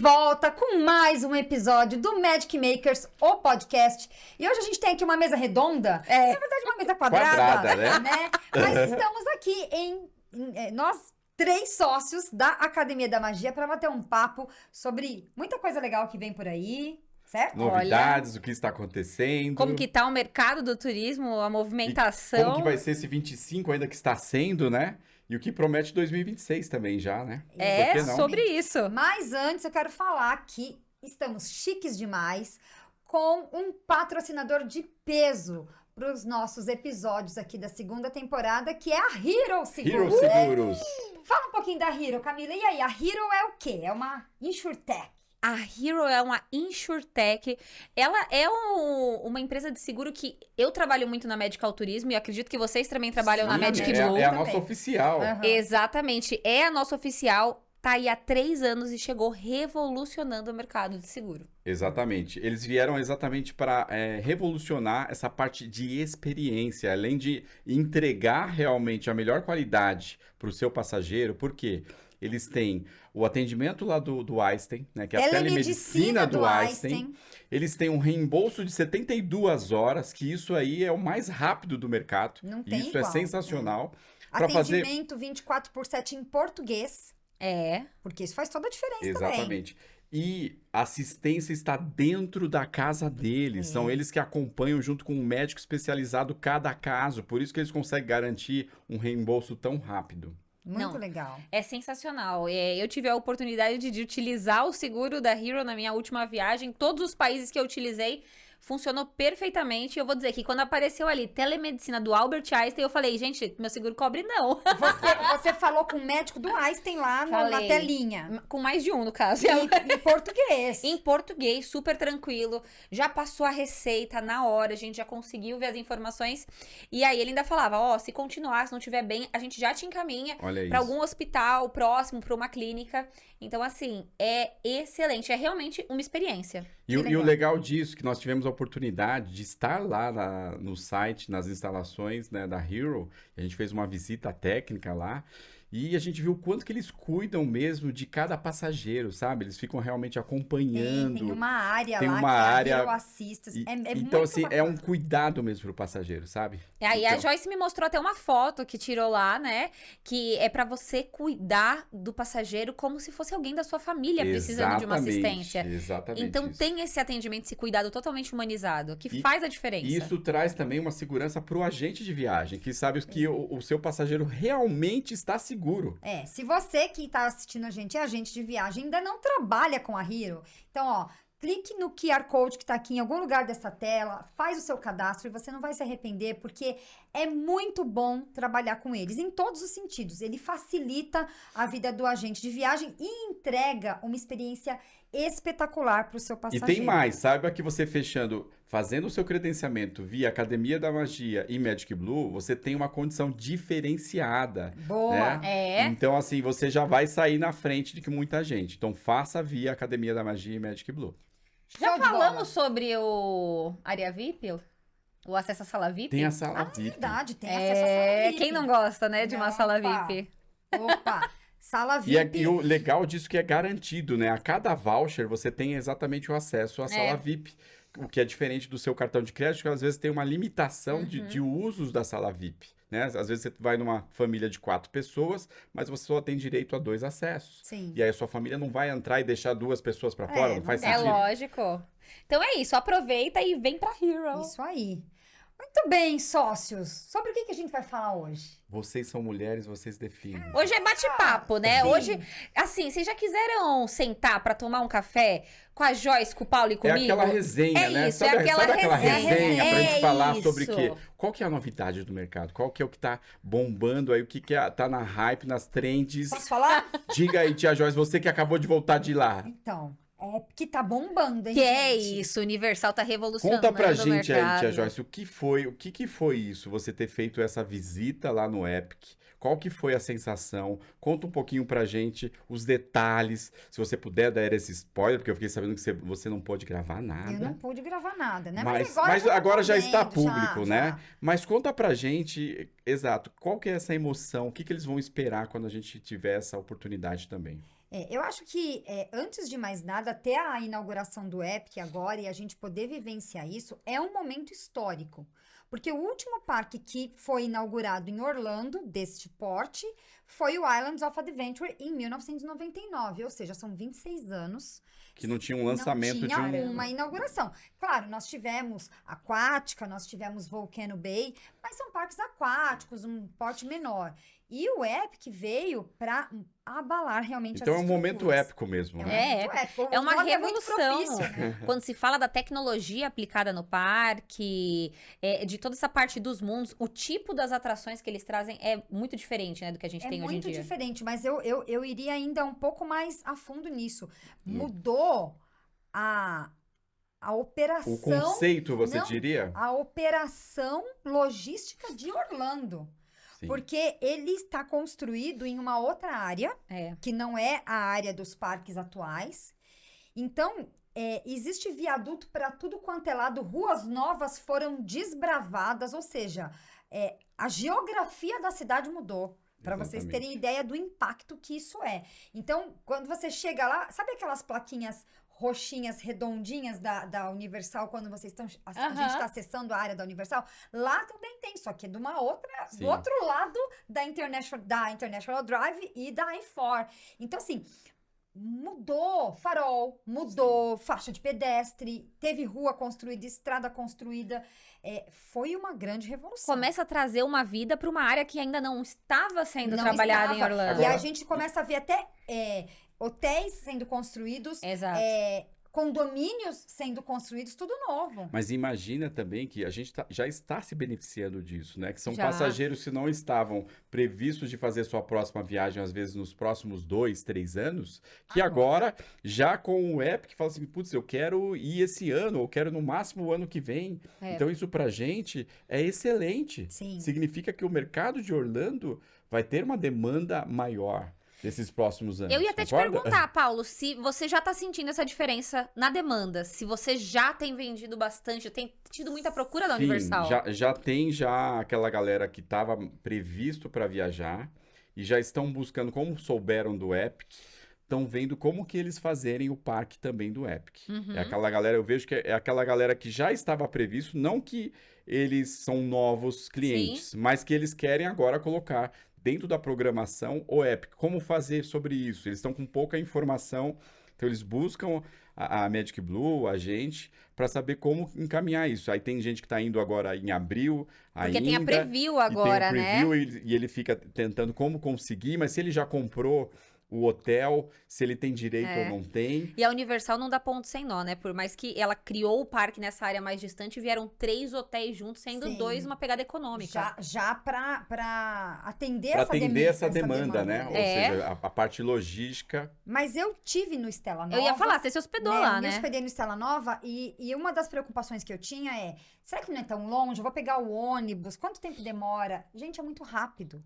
volta com mais um episódio do Magic Makers, o podcast. E hoje a gente tem aqui uma mesa redonda, na verdade uma mesa quadrada, né? Mas estamos aqui nós 3 sócios da Academia da Magia para bater um papo sobre muita coisa legal que vem por aí, certo? Novidades, o que está acontecendo. Como que tá o mercado do turismo, a movimentação. E como que vai ser esse 25 ainda que está sendo, né? E o que promete 2026 também já, né? É, sobre isso. Mas antes eu quero falar que estamos chiques demais com um patrocinador de peso para os nossos episódios aqui da segunda temporada, que é a Hero Seguros. Hero Seguros. Fala um pouquinho da Hero, Camila. E aí, a Hero é o quê? É uma insurtech. A Hero é uma insurtech. Ela é uma empresa de seguro que eu trabalho muito na Medical Turismo e acredito que vocês também trabalham na Medic Blue. É a nossa oficial. Uhum. Exatamente, é a nossa oficial. Tá aí há 3 anos e chegou revolucionando o mercado de seguro. Exatamente. Eles vieram exatamente para revolucionar essa parte de experiência, além de entregar realmente a melhor qualidade para o seu passageiro. Por quê? Eles têm o atendimento lá do Einstein, né, que é a telemedicina do Einstein. Eles têm um reembolso de 72 horas, que isso aí é o mais rápido do mercado. Não tem isso igual, é sensacional. Atendimento 24/7 em português. É. Porque isso faz toda a diferença também. Exatamente. E a assistência está dentro da casa deles. São eles que acompanham junto com um médico especializado cada caso. Por isso que eles conseguem garantir um reembolso tão rápido. Muito legal. É sensacional. Eu tive a oportunidade de utilizar o seguro da Hero na minha última viagem. Todos os países que eu utilizei funcionou perfeitamente. Eu vou dizer que quando apareceu ali telemedicina do Albert Einstein, eu falei, gente, meu seguro cobre não. Você falou com o médico do Einstein lá na telinha. Com mais de um, no caso. Em português. Em português, super tranquilo. Já passou a receita na hora, a gente já conseguiu ver as informações. E aí ele ainda falava, se continuar, se não estiver bem, a gente já te encaminha para algum hospital próximo, para uma clínica. Então, assim, é excelente. É realmente uma experiência. E o legal disso, que nós tivemos a oportunidade de estar lá no site, nas instalações, né, da Hero. A gente fez uma visita técnica lá. E a gente viu o quanto que eles cuidam mesmo de cada passageiro, sabe? Eles ficam realmente acompanhando. Tem uma área tem lá uma que área... é a Hero Assist. Então, muito assim, bacana. é um cuidado mesmo pro passageiro, sabe? Aí a Joyce me mostrou até uma foto que tirou lá, né? Que é pra você cuidar do passageiro como se fosse alguém da sua família precisando de uma assistência. Exatamente. Então isso. tem esse atendimento, esse cuidado totalmente humanizado, que faz a diferença. E isso traz também uma segurança pro agente de viagem, que sabe que o seu passageiro realmente está seguro. Se você que está assistindo a gente é agente de viagem, ainda não trabalha com a Hero, então, clique no QR Code que está aqui em algum lugar dessa tela, faz o seu cadastro e você não vai se arrepender, porque é muito bom trabalhar com eles, em todos os sentidos. Ele facilita a vida do agente de viagem e entrega uma experiência espetacular para o seu passageiro. E tem mais, saiba que você fazendo o seu credenciamento via Academia da Magia e Magic Blue, você tem uma condição diferenciada. Boa! Né? Então, assim, você já vai sair na frente de que muita gente. Então, faça via Academia da Magia e Magic Blue. Já falamos sobre o área VIP? O acesso à sala VIP? Tem a sala VIP. É verdade, tem acesso à sala VIP. Quem não gosta, né, de uma sala VIP? Opa! Sala VIP. E o legal disso que é garantido, né? A cada voucher você tem exatamente o acesso à sala VIP. O que é diferente do seu cartão de crédito, que às vezes tem uma limitação de usos da sala VIP. Né? Às vezes você vai numa família de 4 pessoas, mas você só tem direito a 2 acessos. Sim. E aí a sua família não vai entrar e deixar 2 pessoas para fora, não faz sentido. É lógico. Então é isso, aproveita e vem pra Hero. Isso aí. Muito bem, sócios. Sobre o que a gente vai falar hoje? Vocês são mulheres, vocês definem. Hoje é bate-papo, né? Sim. Hoje, assim, vocês já quiseram sentar pra tomar um café com a Joyce, com o Paulo e comigo? É aquela resenha, né? Isso, Sabe, é aquela sabe aquela resenha pra gente falar isso. sobre o quê? Qual que é a novidade do mercado? Qual que é o que tá bombando aí? O que tá na hype, nas trends? Posso falar? Diga aí, tia Joyce, você que acabou de voltar de lá. Então, que tá bombando, hein, Que é gente? isso, o Universal tá revolucionando Conta pra o gente mercado. aí, tia Joyce, o que foi isso? Você ter feito essa visita lá no Epic? Qual que foi a sensação? Conta um pouquinho pra gente os detalhes, se você puder dar esse spoiler, porque eu fiquei sabendo que você não pôde gravar nada. Eu não pude gravar nada, né? Mas eu agora tô já está vendo, público, né? já. Mas conta pra gente, exato, qual que é essa emoção? O que que eles vão esperar quando a gente tiver essa oportunidade também? Eu acho que, antes de mais nada, até a inauguração do Epic agora e a gente poder vivenciar isso, é um momento histórico. Porque o último parque que foi inaugurado em Orlando, deste porte, foi o Islands of Adventure em 1999. Ou seja, são 26 anos. Que não tinha um lançamento de uma inauguração. Claro, nós tivemos Aquática, nós tivemos Volcano Bay, mas são parques aquáticos, um porte menor. E o Epic veio para abalar realmente então as é um momento épico mesmo, né? É uma nome revolução. muito propício, né? Quando se fala da tecnologia aplicada no parque, de toda essa parte dos mundos, o tipo das atrações que eles trazem é muito diferente, né, do que a gente tem hoje em dia. É muito diferente, mas eu iria ainda um pouco mais a fundo nisso. Mudou a operação... O conceito, você diria? A operação logística de Orlando. Sim. Porque ele está construído em uma outra área, que não é a área dos parques atuais. Então, existe viaduto para tudo quanto é lado, ruas novas foram desbravadas, ou seja, a geografia da cidade mudou. Para vocês terem ideia do impacto que isso é. Então, quando você chega lá, sabe aquelas plaquinhas roxinhas, redondinhas da Universal, quando vocês estão... A gente está acessando a área da Universal, lá também tem, só que é do outro lado da International Drive e da I-4. Então, assim, mudou farol, mudou faixa de pedestre, teve rua construída, estrada construída. Foi uma grande revolução. Começa a trazer uma vida para uma área que ainda não estava sendo trabalhada em Orlando. E a gente começa a ver até hotéis sendo construídos. Exato. Condomínios sendo construídos, tudo novo. Mas imagina também que a gente já está se beneficiando disso, né? Que são passageiros que não estavam previstos de fazer sua próxima viagem, às vezes nos próximos 2, 3 anos, que agora já com o Epic, fala assim, putz, eu quero ir esse ano, ou quero no máximo o ano que vem. Então isso pra gente é excelente. Sim. Significa que o mercado de Orlando vai ter uma demanda maior desses próximos anos. Eu ia até te perguntar, Paulo, se você já tá sentindo essa diferença na demanda, se você já tem vendido bastante, tem tido muita procura da Universal. Já tem aquela galera que estava previsto para viajar e já estão buscando, como souberam do Epic, estão vendo como que eles fazerem o parque também do Epic. É aquela galera, eu vejo que é aquela galera que já estava previsto, não que eles são novos clientes, mas que eles querem agora colocar dentro da programação o Epic. Como fazer sobre isso? Eles estão com pouca informação, então eles buscam a Magic Blue, a gente, para saber como encaminhar isso. Aí tem gente que está indo agora em abril, porque tem a preview agora, né? Tem o preview e ele fica tentando como conseguir, mas se ele já comprou o hotel, se ele tem direito ou não tem. E a Universal não dá ponto sem nó, né? Por mais que ela criou o parque nessa área mais distante, vieram 3 hotéis juntos, sendo 2 uma pegada econômica. Já para atender essa demanda, né? Ou seja, a parte logística. Mas eu tive no Stella Nova. Eu ia falar, você se hospedou lá, né? Eu hospedei no Stella Nova e uma das preocupações que eu tinha é, será que não é tão longe? Eu vou pegar o ônibus? Quanto tempo demora? Gente, é muito rápido.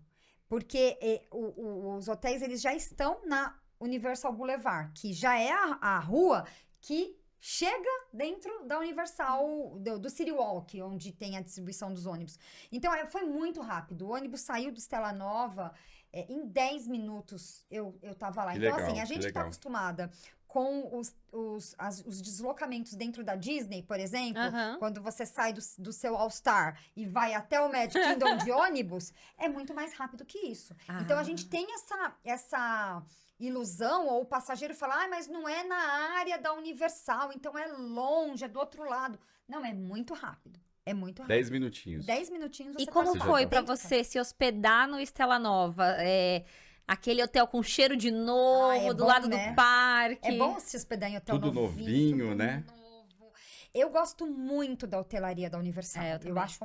Porque os hotéis, eles já estão na Universal Boulevard, que já é a rua que chega dentro da Universal, do City Walk, onde tem a distribuição dos ônibus. Então, foi muito rápido. O ônibus saiu do Stella Nova, em 10 minutos eu tava lá. Então, assim, a gente tá acostumada com os deslocamentos dentro da Disney, por exemplo, quando você sai do seu All-Star e vai até o Magic Kingdom de ônibus, é muito mais rápido que isso. Então, a gente tem essa ilusão, ou o passageiro fala, mas não é na área da Universal, então é longe, é do outro lado. Não, é muito rápido. É muito rápido. 10 minutinhos. 10 minutinhos você E como foi pra você se hospedar no Stella Nova? Aquele hotel com cheiro de novo, do lado do parque. É bom se hospedar em hotel novinho, tudo né? Novo. Eu gosto muito da hotelaria da Universal. Eu acho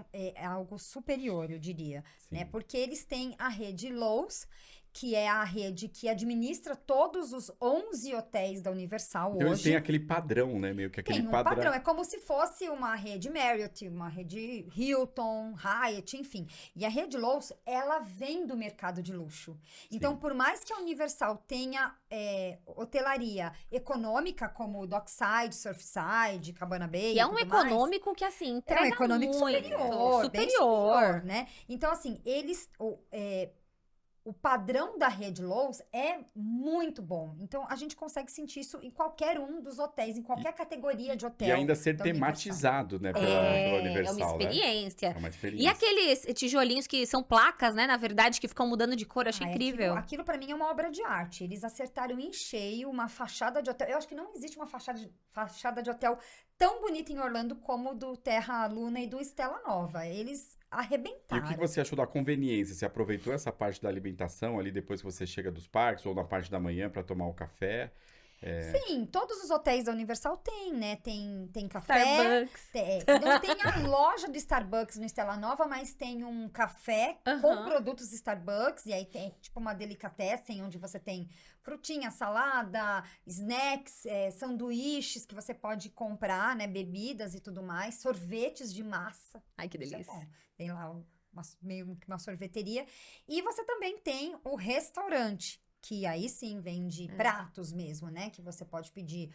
algo superior, eu diria. Né? Porque eles têm a rede Lowe's, que é a rede que administra todos os 11 hotéis da Universal então, hoje. eles têm aquele padrão, né? Meio que aquele Tem um padrão. É como se fosse uma rede Marriott, uma rede Hilton, Hyatt, enfim. E a rede Loews, ela vem do mercado de luxo. Então, por mais que a Universal tenha hotelaria econômica, como Dockside, Surfside, Cabana Bay, E é um econômico que, assim, entrega econômico muito. superior, bem Superior. superior, né? Então, assim, o padrão da rede Loews é muito bom. Então, a gente consegue sentir isso em qualquer um dos hotéis, em qualquer categoria de hotel. E ainda ser da Universal. tematizado, né? Pela Universal, É uma experiência. Né? É uma experiência. E aqueles tijolinhos que são placas, né? Na verdade, que ficam mudando de cor. Achei incrível. Aquilo para mim é uma obra de arte. Eles acertaram em cheio uma fachada de hotel. Eu acho que não existe uma fachada de hotel tão bonita em Orlando como do Terra Luna e do Stella Nova. Eles E arrebentaram. o que você achou da conveniência? Você aproveitou essa parte da alimentação ali depois que você chega dos parques ou na parte da manhã para tomar o café? Sim, todos os hotéis da Universal tem, né? Tem café. Starbucks. Não tem a loja do Starbucks no Stella Nova, mas tem um café com produtos Starbucks. E aí tem tipo uma delicatessen, onde você tem frutinha, salada, snacks, sanduíches que você pode comprar, né? Bebidas e tudo mais. Sorvetes de massa. Ai, que Isso é delícia. bom. Tem lá meio que uma sorveteria. E você também tem o restaurante, que aí sim vende pratos mesmo, né? Que você pode pedir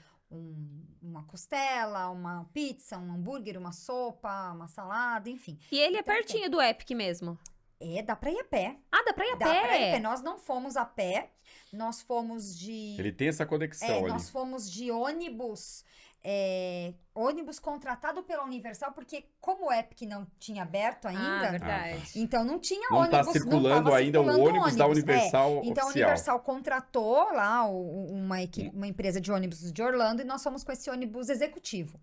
uma costela, uma pizza, um hambúrguer, uma sopa, uma salada, enfim. E ele é Então, pertinho do Epic mesmo. Dá pra ir a pé. Ah, dá pra ir a Dá pra ir a pé. pé? Nós não fomos a pé, nós fomos de... Ele tem essa conexão ali. Nós fomos de ônibus, ônibus contratado pela Universal, porque como o Epic não tinha aberto ainda, Verdade. então não tinha Não ônibus. tá circulando tava ainda o circulando ônibus da Universal Então a oficial. Universal contratou lá uma empresa de ônibus de Orlando e nós fomos com esse ônibus executivo.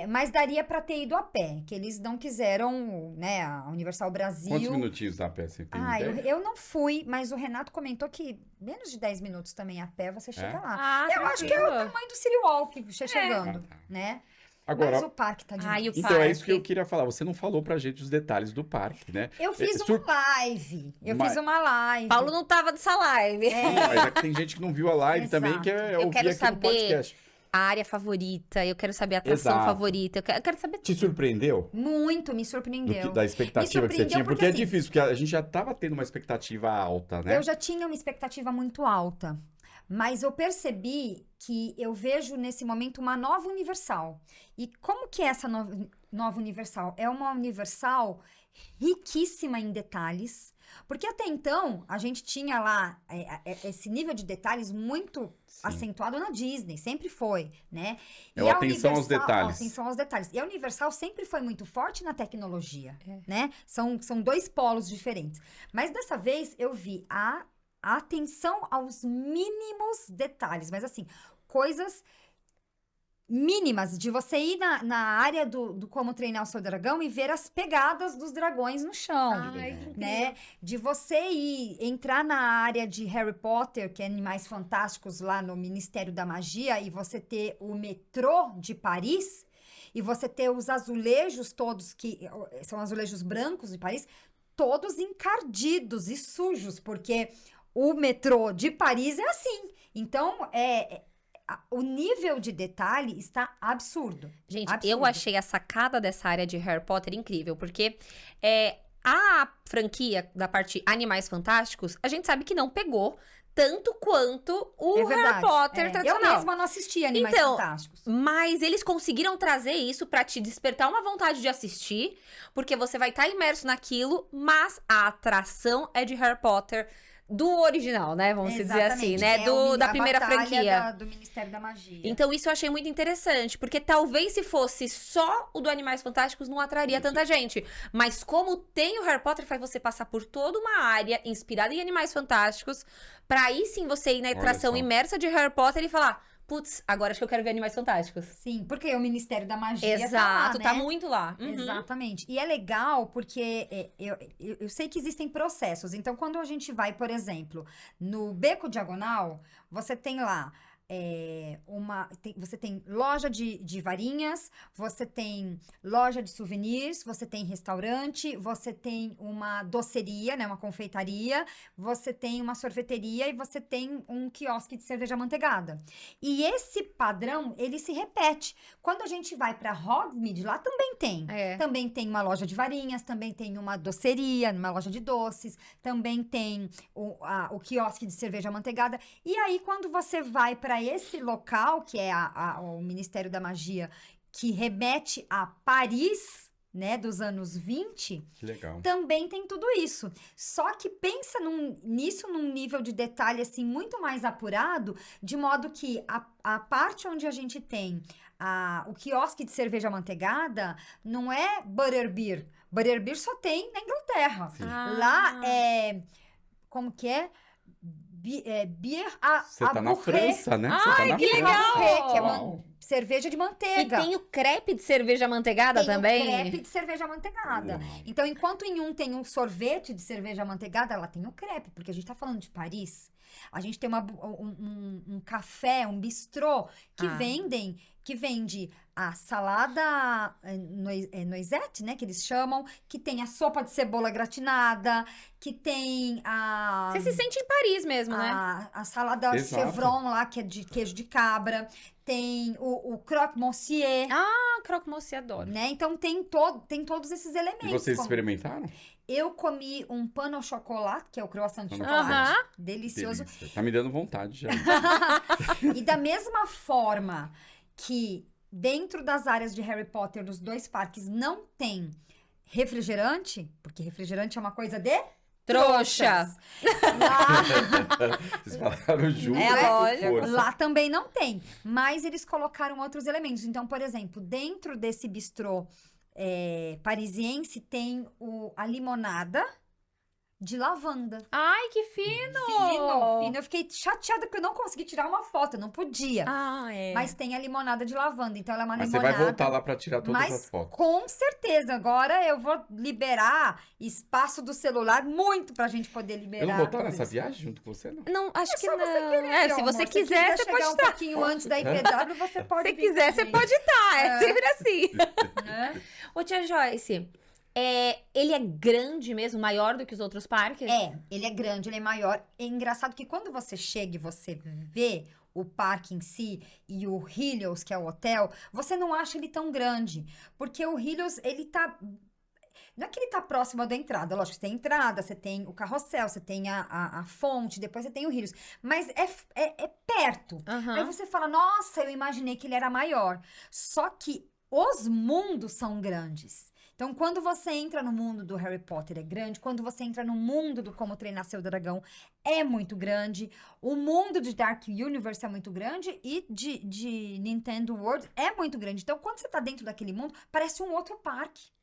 Mas daria para ter ido a pé, que eles não quiseram, né, a Universal Brasil... Quantos minutinhos dá a pé? Você tem ideia? Eu não fui, mas o Renato comentou que menos de 10 minutos também a pé você chega lá. Ah, Eu acho que é o tamanho do City Walk chegando, Ah, tá. né? Agora, Mas o parque tá demais. Ai, o então é isso parque. que eu queria falar. Você não falou pra gente os detalhes do parque, né? Eu fiz uma live. Mas- Paulo não tava nessa live. Sim, mas é que tem gente que não viu a live também, Exato. que é Eu ouvir quero aqui no saber podcast. A área favorita, eu quero saber a atração Exato. favorita, eu quero saber Te surpreendeu? Muito, me surpreendeu. Da expectativa que você surpreendeu tinha? Porque porque, é assim, difícil, porque a gente já tava tendo uma expectativa alta, né? Eu já tinha uma expectativa muito alta, mas eu percebi que eu vejo nesse momento uma nova Universal. E como que é essa nova Universal? É uma Universal riquíssima em detalhes, porque até então a gente tinha lá esse nível de detalhes muito acentuado na Disney, sempre foi, né? É o atenção aos detalhes. Atenção aos detalhes. E a Universal sempre foi muito forte na tecnologia, né? São dois polos diferentes. Mas dessa vez eu vi a atenção aos mínimos detalhes, mas assim, coisas mínimas de você ir na área do como treinar o seu dragão e ver as pegadas dos dragões no chão. Ai, que Né? De você entrar na área de Harry Potter, que é Animais Fantásticos, lá no Ministério da Magia, e você ter o metrô de Paris, e você ter os azulejos todos, que são azulejos brancos de Paris, todos encardidos e sujos, porque o metrô de Paris é assim. Então, o nível de detalhe está absurdo. Gente, absurdo. eu achei a sacada dessa área de Harry Potter incrível, porque a franquia da parte Animais Fantásticos, a gente sabe que não pegou tanto quanto o Harry Potter tradicional. Eu mesma não assisti Animais Então, Fantásticos. Mas eles conseguiram trazer isso pra te despertar uma vontade de assistir, porque você vai estar imerso naquilo, mas a atração é de Harry Potter do original, né? Vamos dizer assim, né? Da primeira franquia. Do Ministério da Magia. Então, isso eu achei muito interessante, porque talvez se fosse só o do Animais Fantásticos, não atraria tanta gente. Mas como tem o Harry Potter, faz você passar por toda uma área inspirada em Animais Fantásticos, pra aí sim você ir na atração imersa de Harry Potter e falar, putz, agora acho que eu quero ver Animais Fantásticos. Sim, porque o Ministério da Magia Exato, tá lá, né? muito lá. Uhum. Exatamente. E é legal porque eu sei que existem processos. Então, quando a gente vai, por exemplo, no Beco Diagonal, você tem lá você tem loja de varinhas, você tem loja de souvenirs, você tem restaurante, você tem uma doceria, né, uma confeitaria, você tem uma sorveteria e você tem um quiosque de cerveja amanteigada. E esse padrão, ele se repete. Quando a gente vai para Hogsmeade, lá também tem. Também tem uma loja de varinhas, também tem uma doceria, uma loja de doces, também tem o quiosque de cerveja amanteigada. E aí, quando você vai para esse local, que é o Ministério da Magia, que remete a Paris, né, dos anos 20, que legal. Também tem tudo isso. Só que pensa nisso num nível de detalhe, assim, muito mais apurado, de modo que a parte onde a gente tem o quiosque de cerveja amanteigada não é Butterbeer. Butterbeer só tem na Inglaterra. Lá como que é? Beer Você tá na França, né? Ai, que legal! Que é cerveja de manteiga. E tem o crepe de cerveja amanteigada também? Tem o crepe de cerveja amanteigada. Então, enquanto em um tem um sorvete de cerveja amanteigada, lá tem o crepe, porque a gente tá falando de Paris. A gente tem um café, um bistrô, que vende a salada noisette, né, que eles chamam, que tem a sopa de cebola gratinada, que tem Você se sente em Paris mesmo, né? A salada chevron lá, que é de queijo de cabra. Tem o croque-monsieur. Croque-monsieur, adoro. Né? Então, tem todos esses elementos. E vocês experimentaram? Eu comi um pano au chocolate, que é o croissant de chocolate. Delicioso. Delícia. Tá me dando vontade já. E da mesma forma que dentro das áreas de Harry Potter, nos 2 parques, não tem refrigerante, porque refrigerante é uma coisa de trouxas. Vocês falaram junto. Lógico. Lá também não tem. Mas eles colocaram outros elementos. Então, por exemplo, dentro desse bistrô parisiense tem a limonada de lavanda. Ai, que fino! Fino. Eu fiquei chateada porque eu não consegui tirar uma foto, eu não podia. Mas tem a limonada de lavanda, então ela é uma limonada. Mas você vai voltar lá pra tirar todas as fotos. Com certeza. Agora eu vou liberar espaço do celular muito pra gente poder liberar. Eu não vou estar nessa viagem junto com você, não? Não, acho que não. Se você quiser, você pode chegar estar. Um pouquinho antes da IPW, você pode Se quiser, você pode estar. É sempre assim. Ô, tia Joyce, ele é grande mesmo, maior do que os outros parques? Ele é grande, ele é maior. É engraçado que quando você chega e você vê o parque em si e o Helios, que é o hotel, você não acha ele tão grande. Porque o Helios, ele tá... Não é que ele tá próximo da entrada. Lógico, você tem a entrada, você tem o carrossel, você tem a fonte, depois você tem o Helios. Mas é perto. Aí você fala, nossa, eu imaginei que ele era maior. Só que os mundos são grandes. Então, quando você entra no mundo do Harry Potter, é grande. Quando você entra no mundo do Como Treinar Seu Dragão, é muito grande. O mundo de Dark Universe é muito grande. E de Nintendo World é muito grande. Então, quando você tá dentro daquele mundo, parece um outro parque.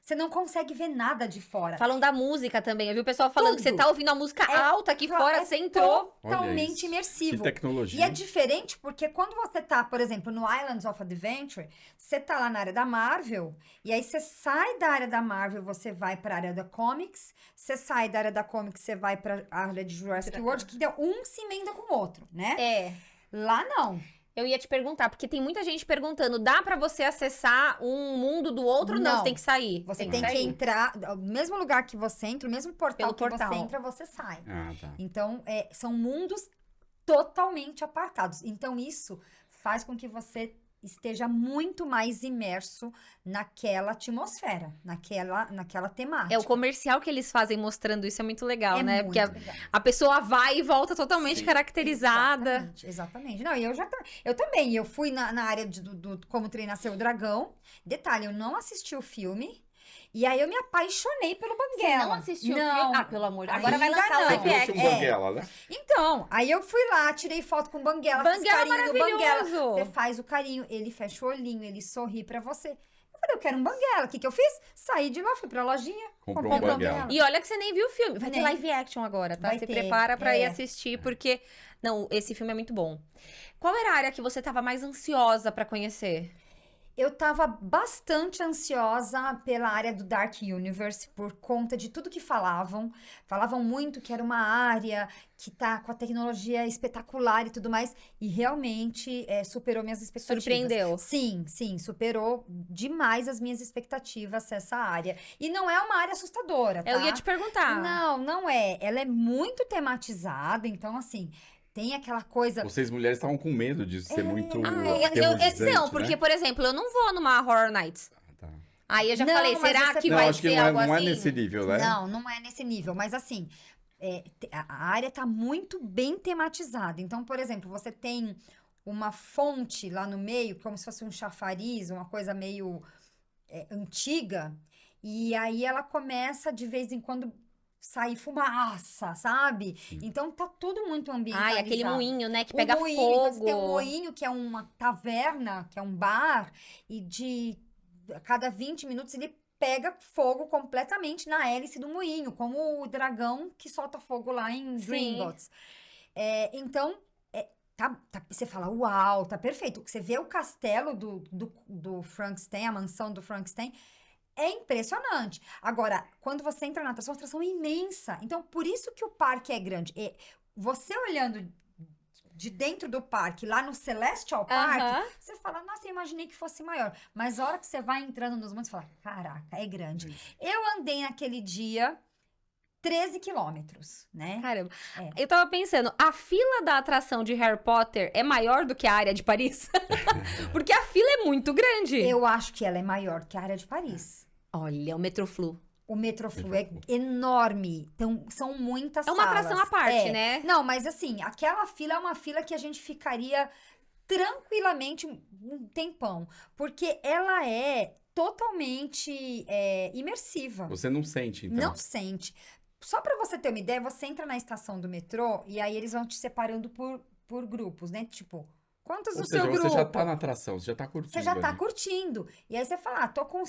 Você não consegue ver nada de fora. Falam da música também. Eu vi o pessoal falando que você tá ouvindo a música alta aqui fora, você entrou. Totalmente imersivo. Que tecnologia. E é diferente porque quando você tá, por exemplo, no Islands of Adventure, você tá lá na área da Marvel, e aí você sai da área da Marvel, você vai pra área da Comics, você sai da área da Comics, você vai pra área de Jurassic World, que um se emenda com o outro, né? Lá não. Eu ia te perguntar, porque tem muita gente perguntando, dá pra você acessar um mundo do outro? Não, você tem que sair. Você tem que entrar, no mesmo lugar que você entra, o mesmo portal que você entra, você sai. Tá. Então, são mundos totalmente apartados. Então, isso faz com que você esteja muito mais imerso naquela atmosfera, naquela temática. O comercial que eles fazem mostrando isso é muito legal, né? Muito Porque legal. a pessoa vai e volta totalmente caracterizada. Exatamente. Não, eu também. Eu fui na área do Como Treinar Seu Dragão. Detalhe, eu não assisti o filme. E aí eu me apaixonei pelo Banguela. Você não assistiu o filme? Pelo amor de Deus. Agora vai Ainda lançar o não. live Você trouxe action. o Banguela, né? Então, aí eu fui lá, tirei foto com o Banguela, fiz Banguela carinho no Banguela. maravilhoso. Você faz o carinho, ele fecha o olhinho, ele sorri pra você. Eu falei, eu quero um Banguela. O que eu fiz? Saí de lá, fui pra lojinha, Comprou comprei um Banguela. E olha que você nem viu o filme. Vai ter Nem. live action agora, tá? Vai Se ter, prepara pra ir assistir, porque... Não, esse filme é muito bom. Qual era a área que você tava mais ansiosa pra conhecer? Eu tava bastante ansiosa pela área do Dark Universe por conta de tudo que falavam. Falavam muito que era uma área que tá com a tecnologia espetacular e tudo mais. E realmente superou minhas expectativas. Surpreendeu. Sim, superou demais as minhas expectativas essa área. E não é uma área assustadora, tá? Eu ia te perguntar. Não é. Ela é muito tematizada, então assim... Tem aquela coisa... Vocês mulheres estavam com medo disso ser muito Não, porque, né? por exemplo, eu não vou numa Horror Nights. Tá. Aí eu já Não, falei, mas será você que Não, vai acho que ser não algo não é assim? nesse nível, né? Não é nesse nível, mas assim, a área tá muito bem tematizada. Então, por exemplo, você tem uma fonte lá no meio, como se fosse um chafariz, uma coisa meio antiga, e aí ela começa de vez em quando sair fumaça, sabe? Então tá tudo muito ambientalizado. Ai, aquele moinho, né, que O pega moinho, fogo. então você tem um moinho que é uma taverna, que é um bar, e a cada 20 minutos ele pega fogo completamente na hélice do moinho, como o dragão que solta fogo lá em Gringotts. Então, você fala, uau, tá perfeito. Você vê o castelo do Frankenstein, a mansão do Frankenstein, é impressionante. Agora, quando você entra na atração, a atração é imensa. Então, por isso que o parque é grande. Você olhando de dentro do parque, lá no Celestial Park, você fala, nossa, eu imaginei que fosse maior. Mas a hora que você vai entrando nos mundos, você fala, caraca, é grande. Eu andei naquele dia 13 quilômetros, né? Caramba. Eu tava pensando, a fila da atração de Harry Potter é maior do que a área de Paris? Porque a fila é muito grande. Eu acho que ela é maior que a área de Paris. Olha, o Metroflu. O Metroflu é enorme. Então, são muitas salas. É uma atração à parte, né? Não, mas assim, aquela fila é uma fila que a gente ficaria tranquilamente um tempão. Porque ela é totalmente imersiva. Você não sente, então? Não sente. Só pra você ter uma ideia, você entra na estação do metrô e aí eles vão te separando por grupos, né? Tipo, quantos do seu grupo? Você já tá na atração, você já tá curtindo. Você já tá ali. curtindo. E aí você fala, tô com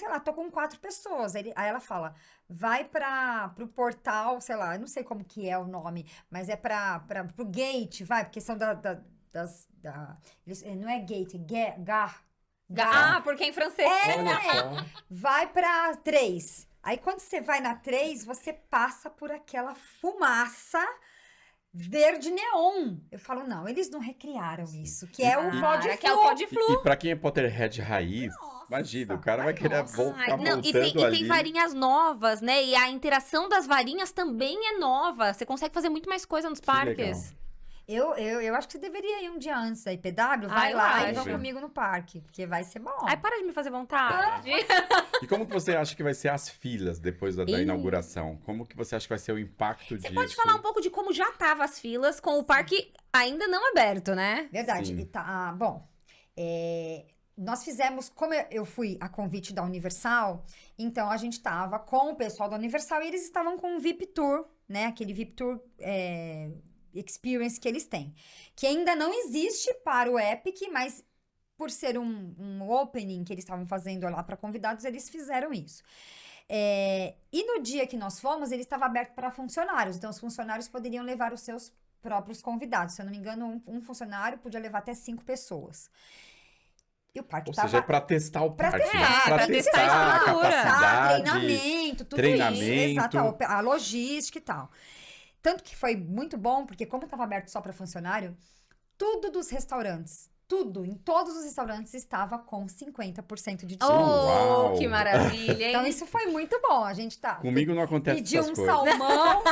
4 pessoas. Aí ela fala, vai pro portal, sei lá, eu não sei como que é o nome, mas é pro gate, vai, porque são não é gate, Ah, porque é em francês. Olha só. Vai pra 3. Aí, quando você vai na 3, você passa por aquela fumaça verde neon. Eu falo, não, eles não recriaram isso, que é o pó de que é o pó de flu. E pra quem é Potterhead raiz, imagina, o cara vai querer voltar Não, voltando ali. e tem varinhas novas, né? E a interação das varinhas também é nova. Você consegue fazer muito mais coisa nos parques. Legal. Eu acho que você deveria ir um dia antes da IPW, vai eu lá e acho. vão comigo no parque, porque vai ser bom. Ai, para de me fazer vontade. E como que você acha que vai ser as filas depois da inauguração? Como que você acha que vai ser o impacto disso? Você pode falar um pouco de como já estavam as filas com o parque ainda não aberto, né? Verdade. Sim. E bom, nós fizemos, como eu fui a convite da Universal, então a gente estava com o pessoal da Universal e eles estavam com um VIP Tour, né? Aquele VIP Tour Experience que eles têm. Que ainda não existe para o Epic, mas por ser um opening que eles estavam fazendo lá para convidados, eles fizeram isso. E no dia que nós fomos, ele estava aberto para funcionários. Então, os funcionários poderiam levar os seus próprios convidados. Se eu não me engano, um funcionário podia levar até 5 pessoas. E o parque Ou seja, é pra testar o parque, né? pra testar a a estrutura. capacidade. Treinamento, tudo treinamento. isso. Exato, a logística e tal. Tanto que foi muito bom, porque como estava aberto só para funcionário, tudo dos restaurantes, em todos os restaurantes estava com 50% de desconto. Uau! Que maravilha, hein? Então isso foi muito bom, a gente tá... Comigo não acontece Pediu essas um coisas. salmão,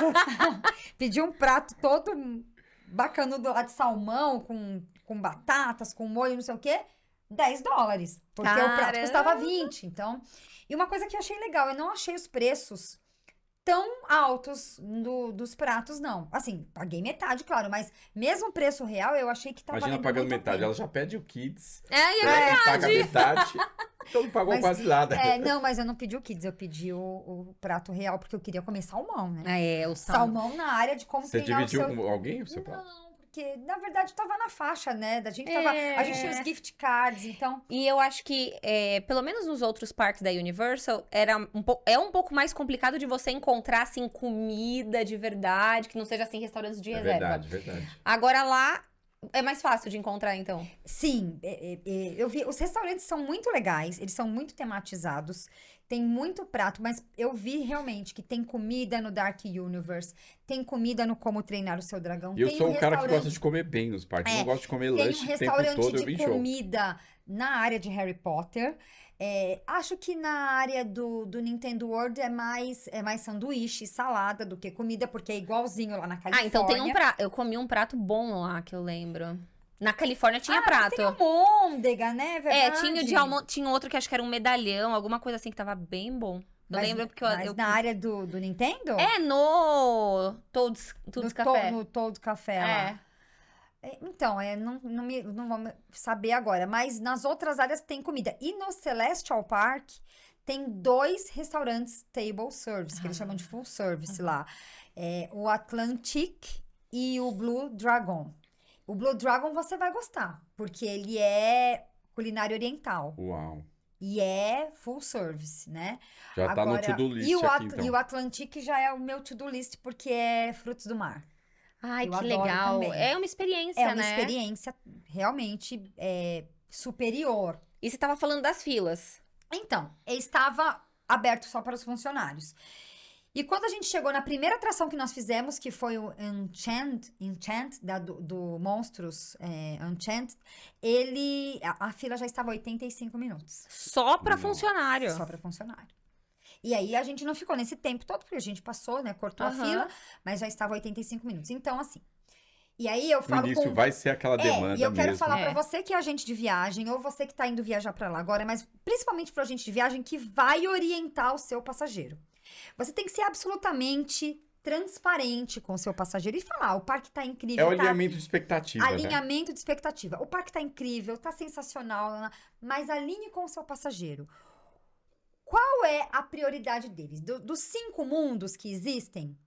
pediu um prato todo bacana do lado de salmão, com batatas, com molho, não sei o quê, $10. Porque o prato Caramba! custava 20, então... E uma coisa que eu achei legal, eu não achei os preços tão altos dos pratos, não. Assim, paguei metade, claro, mas mesmo o preço real, eu achei que tava Imagina valendo pagando muito a metade, pena. ela já pede o Kids. É Paga metade. Então não pagou Mas, quase nada. Não, mas eu não pedi o Kids, eu pedi o prato real, porque eu queria comer salmão, né? O Salmão na área de como Você treinar dividiu o seu... com alguém o seu prato? Não, porque na verdade tava na faixa, né? A gente tinha os gift cards, então... E eu acho que, pelo menos nos outros parques da Universal, é um pouco mais complicado de você encontrar, assim, comida de verdade, que não seja, assim, restaurantes de reserva. Verdade. Agora lá, É mais fácil de encontrar, então? Sim, eu vi. Os restaurantes são muito legais, eles são muito tematizados, tem muito prato, mas eu vi realmente que tem comida no Dark Universe, tem comida no Como Treinar o Seu Dragão. E eu tem sou um um cara que gosta restaurante- de comer bem nos parques. Eu não gosto de comer Tem lanche um o tempo restaurante todo, eu de vi show. comida na área de Harry Potter. Acho que na área do Nintendo World é mais sanduíche, salada do que comida, porque é igualzinho lá na Califórnia. Então tem um prato. Eu comi um prato bom lá, que eu lembro. Na Califórnia tinha Mas prato. tem almôndega, né? Verdade. Tinha outro que acho que era um medalhão, alguma coisa assim que tava bem bom. Eu lembro porque Mas na área do Nintendo? No Toads Café. No Toad Café lá. Então, não vamos saber agora, mas nas outras áreas tem comida. E no Celestial Park tem 2 restaurantes table service, que eles chamam de full service lá. O Atlantic e o Blue Dragon. O Blue Dragon você vai gostar, porque ele é culinária oriental. Uau. E é full service, né? Já tá no to-do list aqui, então. E o Atlantic já é o meu to-do list, porque é frutos do mar. Ai, Eu que adoro legal. também. É uma experiência, É uma né? experiência realmente superior. E você tava falando das filas. Então, estava aberto só para os funcionários. E quando a gente chegou na primeira atração que nós fizemos, que foi o Enchant do Monstros Enchant, a fila já estava 85 minutos. Só pra funcionário. Só para funcionário. E aí a gente não ficou nesse tempo todo, porque a gente passou, né? Cortou a Aham. fila, mas já estava 85 minutos. Então, assim. E aí eu falo No início vai ser aquela demanda e eu quero mesmo. falar pra você que é agente de viagem, ou você que tá indo viajar pra lá agora, mas principalmente pro agente de viagem que vai orientar o seu passageiro. Você tem que ser absolutamente transparente com o seu passageiro e falar, o parque tá incrível. É o alinhamento de expectativa, né? Alinhamento de expectativa. O parque tá incrível, tá sensacional, mas alinhe com o seu passageiro. Qual é a prioridade deles? Dos 5 mundos que existem,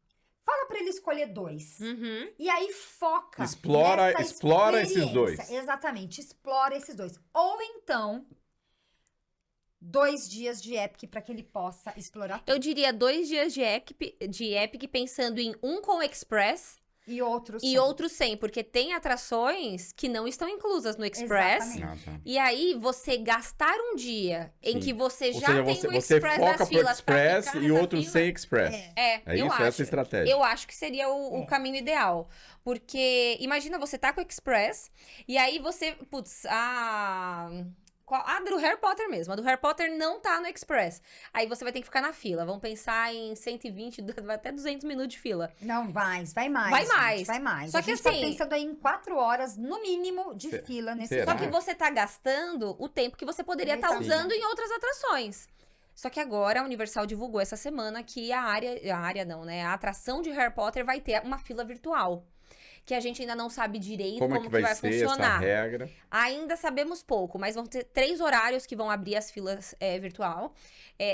fala pra ele escolher 2. Uhum. E aí foca. Explora nessa esses 2. experiência. Exatamente, explora esses 2. Ou então, 2 dias de Epic para que ele possa explorar tudo. Eu diria 2 dias de Epic pensando em um com Express E outros e outros sem, porque tem atrações que não estão inclusas no Express. Exatamente. E aí, você gastar um dia em Sim. que você Ou já seja, tem você o Express foca nas pro filas pra Express ficar e nessa outro fila. sem Express. É. É eu isso, acho. essa estratégia. Eu acho que seria o caminho ideal. Porque, imagina, você tá com o Express, e aí você, a do Harry Potter mesmo. A do Harry Potter não tá no Express. Aí você vai ter que ficar na fila. Vamos pensar em 120, até 200 minutos de fila. Não, vai mais. Vai gente, mais. vai mais. Só A que gente tá assim- pensando aí em 4 horas, no mínimo, de fila nesse será? Só que você tá gastando o tempo que você poderia estar Sim. usando em outras atrações. Só que agora a Universal divulgou essa semana que a atração de Harry Potter vai ter uma fila virtual. Que a gente ainda não sabe direito Como é que vai ser essa funcionar. regra? Ainda sabemos pouco, mas vão ter 3 horários que vão abrir as filas virtual.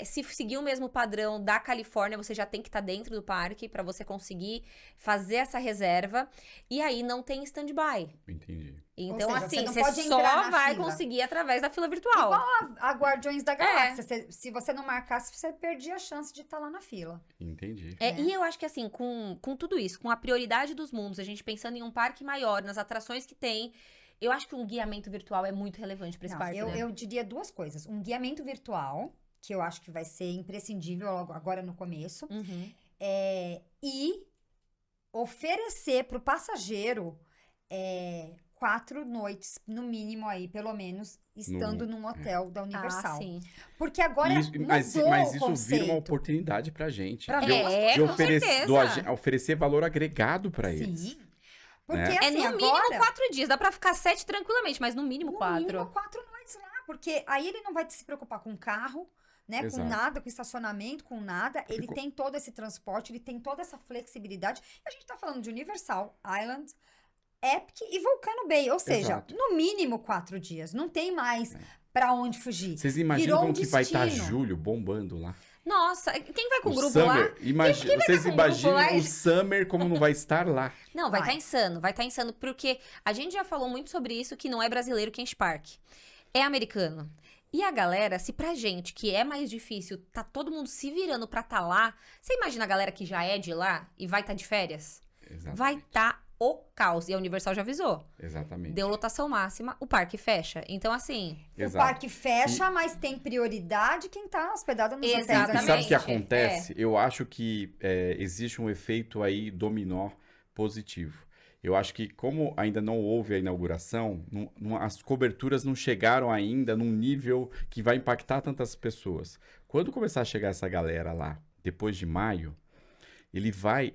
Se seguir o mesmo padrão da Califórnia, você já tem que estar dentro do parque para você conseguir fazer essa reserva. E aí não tem stand-by. Entendi. Então, seja, assim, você não você pode só entrar na vai fila. conseguir através da fila virtual. Igual a Guardiões da Galáxia. Se você não marcasse, você perdia a chance de estar lá na fila. Entendi. E eu acho que assim, com tudo isso, com a prioridade dos mundos, a gente pensando em um parque maior, nas atrações que tem, eu acho que um guiamento virtual é muito relevante para esse Não, parque, eu, né? eu diria 2 coisas. Um guiamento virtual, que eu acho que vai ser imprescindível agora no começo. Uhum. E oferecer para o passageiro 4 noites, no mínimo aí, pelo menos, estando num hotel da Universal. Ah, sim. Porque agora Mas mudou isso o vira conceito. uma oportunidade pra gente. Pra De nós. Com certeza. oferecer valor agregado pra eles. Sim. Porque Né? É assim, no mínimo agora... 4 dias. Dá pra ficar 7 tranquilamente, mas no mínimo 4. No mínimo 4 noites lá, porque aí ele não vai se preocupar com carro, né? Com Exato. nada, com estacionamento, com nada. Ele tem todo esse transporte, ele tem toda essa flexibilidade. A gente tá falando de Universal Island, Epic e Volcano Bay. Ou seja, Exato. no mínimo 4 dias. Não tem mais pra onde fugir. Vocês imaginam Virou um como que vai estar destino. julho bombando lá? Nossa, quem vai com o grupo Summer, lá? vocês com o grupo imaginem lá? o Summer como não vai estar lá. Não, vai estar insano, porque a gente já falou muito sobre isso, que não é brasileiro que enche parque. É americano. E a galera, se pra gente, que é mais difícil, tá todo mundo se virando pra tá lá, você imagina a galera que já é de lá e vai estar de férias? Exatamente. Vai estar o caos. E a Universal já avisou. Exatamente. Deu lotação máxima, o parque fecha. Então, assim... O parque fecha, mas tem prioridade quem tá hospedado nos hotéis. Exatamente. E sabe o que acontece? Eu acho que existe um efeito aí dominó positivo. Eu acho que como ainda não houve a inauguração, as coberturas não chegaram ainda num nível que vai impactar tantas pessoas. Quando começar a chegar essa galera lá, depois de maio, ele vai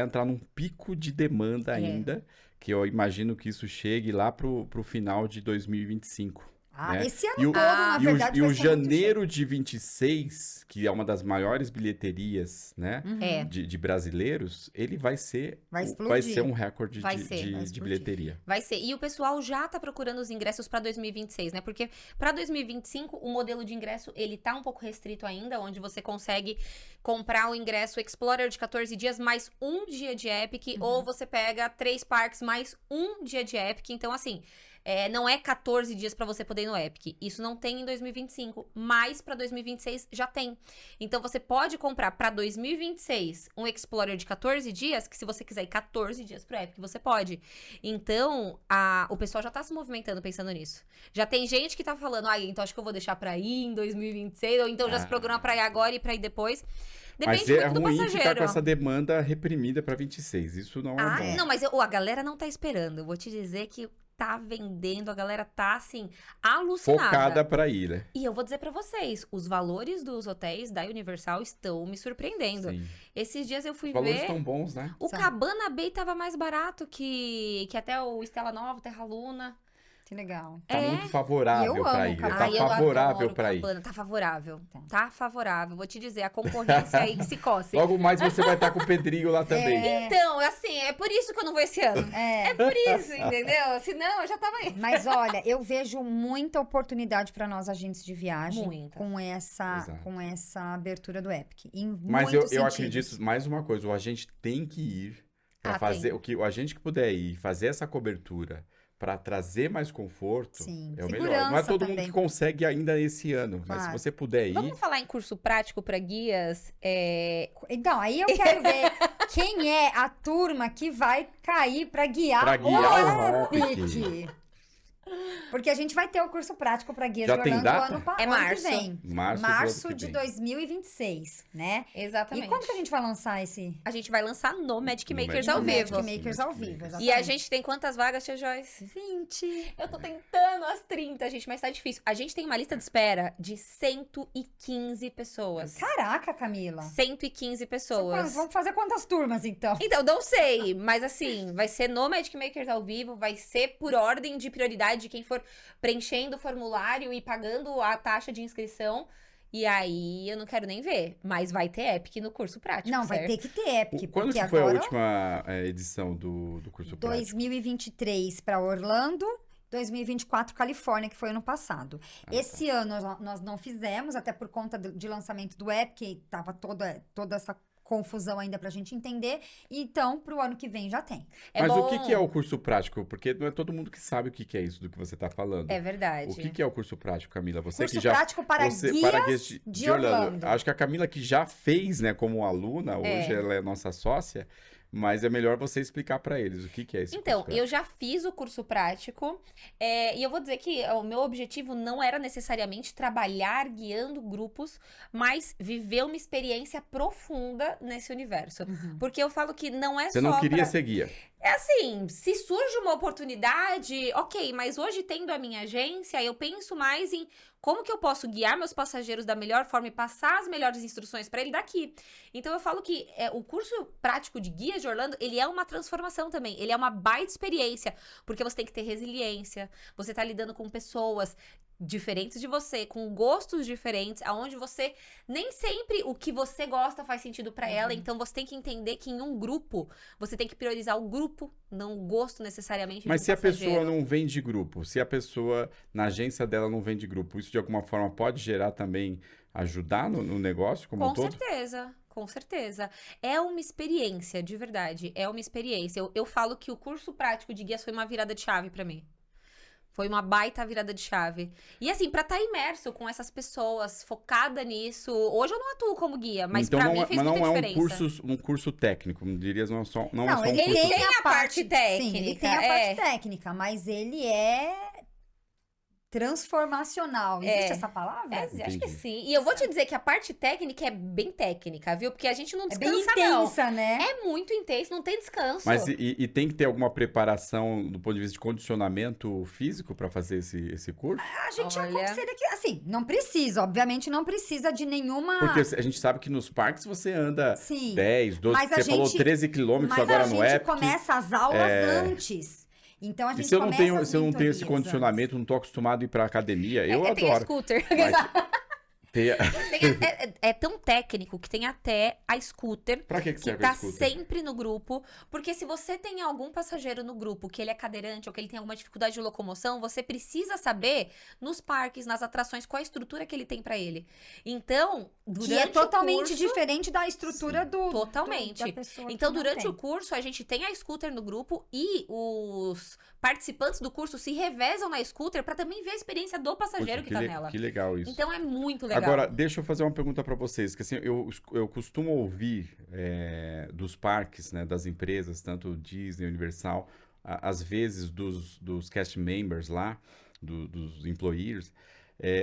entrar num pico de demanda ainda, que eu imagino que isso chegue lá pro final de 2025. Né? Esse ano todo, na verdade, e vai o ser janeiro de 26, que é uma das maiores bilheterias, né, de brasileiros, ele vai ser um recorde de bilheteria. Vai ser. E o pessoal já tá procurando os ingressos para 2026, né? Porque para 2025 o modelo de ingresso ele tá um pouco restrito ainda, onde você consegue comprar o ingresso Explorer de 14 dias mais um dia de Epic, ou você pega 3 parques mais um dia de Epic. Então, assim, não é 14 dias pra você poder ir no Epic. Isso não tem em 2025, mas pra 2026 já tem. Então você pode comprar pra 2026 um Explorer de 14 dias, que se você quiser ir 14 dias pro Epic, você pode. Então, o pessoal já tá se movimentando pensando nisso. Já tem gente que tá falando, então acho que eu vou deixar pra ir em 2026, ou então já se programa pra ir agora e pra ir depois. Depende muito do passageiro. Ficar com essa demanda reprimida pra 26. Isso não é bom. Não, mas a galera não tá esperando. Eu vou te dizer que tá vendendo, a galera tá, assim, alucinada. Focada pra ir, né? E eu vou dizer pra vocês, os valores dos hotéis da Universal estão me surpreendendo. Sim. Esses dias eu fui ver... Os valores ver... estão bons, né? O Cabana Bay tava mais barato que até o Stella Nova, Terra Luna. Que legal. Tá muito favorável pra ir. Tá favorável pra ir. Tá favorável. Tá favorável. Vou te dizer, a concorrência aí que se coce. Logo mais você vai estar com o Pedrinho lá também. Então, assim, é por isso que eu não vou esse ano. É por isso, entendeu? Senão, eu já tava aí. Mas olha, eu vejo muita oportunidade pra nós agentes de viagem. Muita. Com essa abertura do Epic. Mas eu acredito, mais uma coisa, o agente tem que ir pra fazer... O agente que puder ir, fazer essa cobertura... Para trazer mais conforto, é o melhor. Não é todo mundo que consegue ainda esse ano, mas se você puder ir... Vamos falar em curso prático para guias? Então, aí eu quero ver quem é a turma que vai cair para guiar o Epic. Porque a gente vai ter o curso prático para guias de Orlando ano março. Que vem. Março de 2026, né? Exatamente. E quando que a gente vai lançar esse? A gente vai lançar no Magic Makers ao vivo. Magic Makers ao vivo, exatamente. E a gente tem quantas vagas, Tia Joyce? 20. Eu tô tentando as 30, gente, mas tá difícil. A gente tem uma lista de espera de 115 pessoas. Caraca, Camila. 115 pessoas. Vamos fazer quantas turmas, então? Então, não sei, mas assim, vai ser no Magic Makers ao vivo, vai ser por ordem de prioridade de quem for preenchendo o formulário e pagando a taxa de inscrição. E aí, eu não quero nem ver. Mas vai ter Epic no curso prático, Não, certo? vai ter que ter Epic. Quando que foi a última edição do curso prático? 2023 para Orlando, 2024 Califórnia, que foi ano passado. Esse ano nós não fizemos, até por conta de lançamento do Epic, tava toda essa confusão ainda pra gente entender. Então, pro ano que vem já tem. Mas o que é o curso prático? Porque não é todo mundo que sabe o que é isso do que você tá falando. É verdade. O que é o curso prático, Camila? Você curso que já prático para guias de Orlando. Acho que a Camila que já fez, né, como aluna, hoje ela é nossa sócia, mas é melhor você explicar pra eles o que é esse curso prático. Eu já fiz o curso prático e eu vou dizer que o meu objetivo não era necessariamente trabalhar guiando grupos, mas viver uma experiência profunda nesse universo. Porque eu falo que não é só Você não queria ser guia. É assim, se surge uma oportunidade, ok, mas hoje tendo a minha agência, eu penso mais em como que eu posso guiar meus passageiros da melhor forma e passar as melhores instruções para ele daqui. Então eu falo que o curso prático de guia de Orlando, ele é uma transformação também, ele é uma baita experiência, porque você tem que ter resiliência, você tá lidando com pessoas diferentes de você, com gostos diferentes, aonde você nem sempre o que você gosta faz sentido pra ela, então você tem que entender que em um grupo, você tem que priorizar o grupo, não o gosto necessariamente Mas do se passageiro. a pessoa não vem de grupo, se a pessoa na agência dela não vem de grupo, isso de alguma forma pode gerar também, ajudar no negócio como um todo? Com certeza. É uma experiência, de verdade, é uma experiência. Eu falo que o curso prático de guias foi uma virada de chave pra mim. Foi uma baita virada de chave. E assim, pra estar imerso com essas pessoas, focada nisso... Hoje eu não atuo como guia, mas então, pra mim fez muita diferença. Mas não é um curso técnico, me dirias, não é só um curso ele tem a parte técnica. Sim, ele tem a parte técnica, mas ele é transformacional. Existe essa palavra? Acho que sim. E eu vou te dizer que a parte técnica é bem técnica, viu? Porque a gente não descansa, bem intensa, né? É muito intenso, não tem descanso. Mas e tem que ter alguma preparação do ponto de vista de condicionamento físico para fazer esse curso? A gente aconselha que, assim, não precisa, obviamente não precisa de nenhuma... Porque a gente sabe que nos parques você anda 10, 12, mas você falou 13 quilômetros agora no Epic. Mas a gente começa as aulas antes. Então a gente se eu não tenho esse condicionamento, não tô acostumado a ir pra academia, eu adoro. Tem a scooter. Mas... É tão técnico que tem até a scooter. Pra que serve tá a scooter? Sempre no grupo. Porque se você tem algum passageiro no grupo que ele é cadeirante ou que ele tem alguma dificuldade de locomoção, você precisa saber nos parques, nas atrações, qual a estrutura que ele tem pra ele. Então, durante que é totalmente o curso, diferente da estrutura totalmente. da pessoa. Então, durante o curso, a gente tem a scooter no grupo e os participantes do curso se revezam na scooter pra também ver a experiência do passageiro que tá nela. Que legal isso. Então, é muito legal. Agora, deixa eu fazer uma pergunta para vocês, que assim, eu costumo ouvir dos parques, né, das empresas, tanto Disney, Universal, às vezes dos cast members lá, dos employees,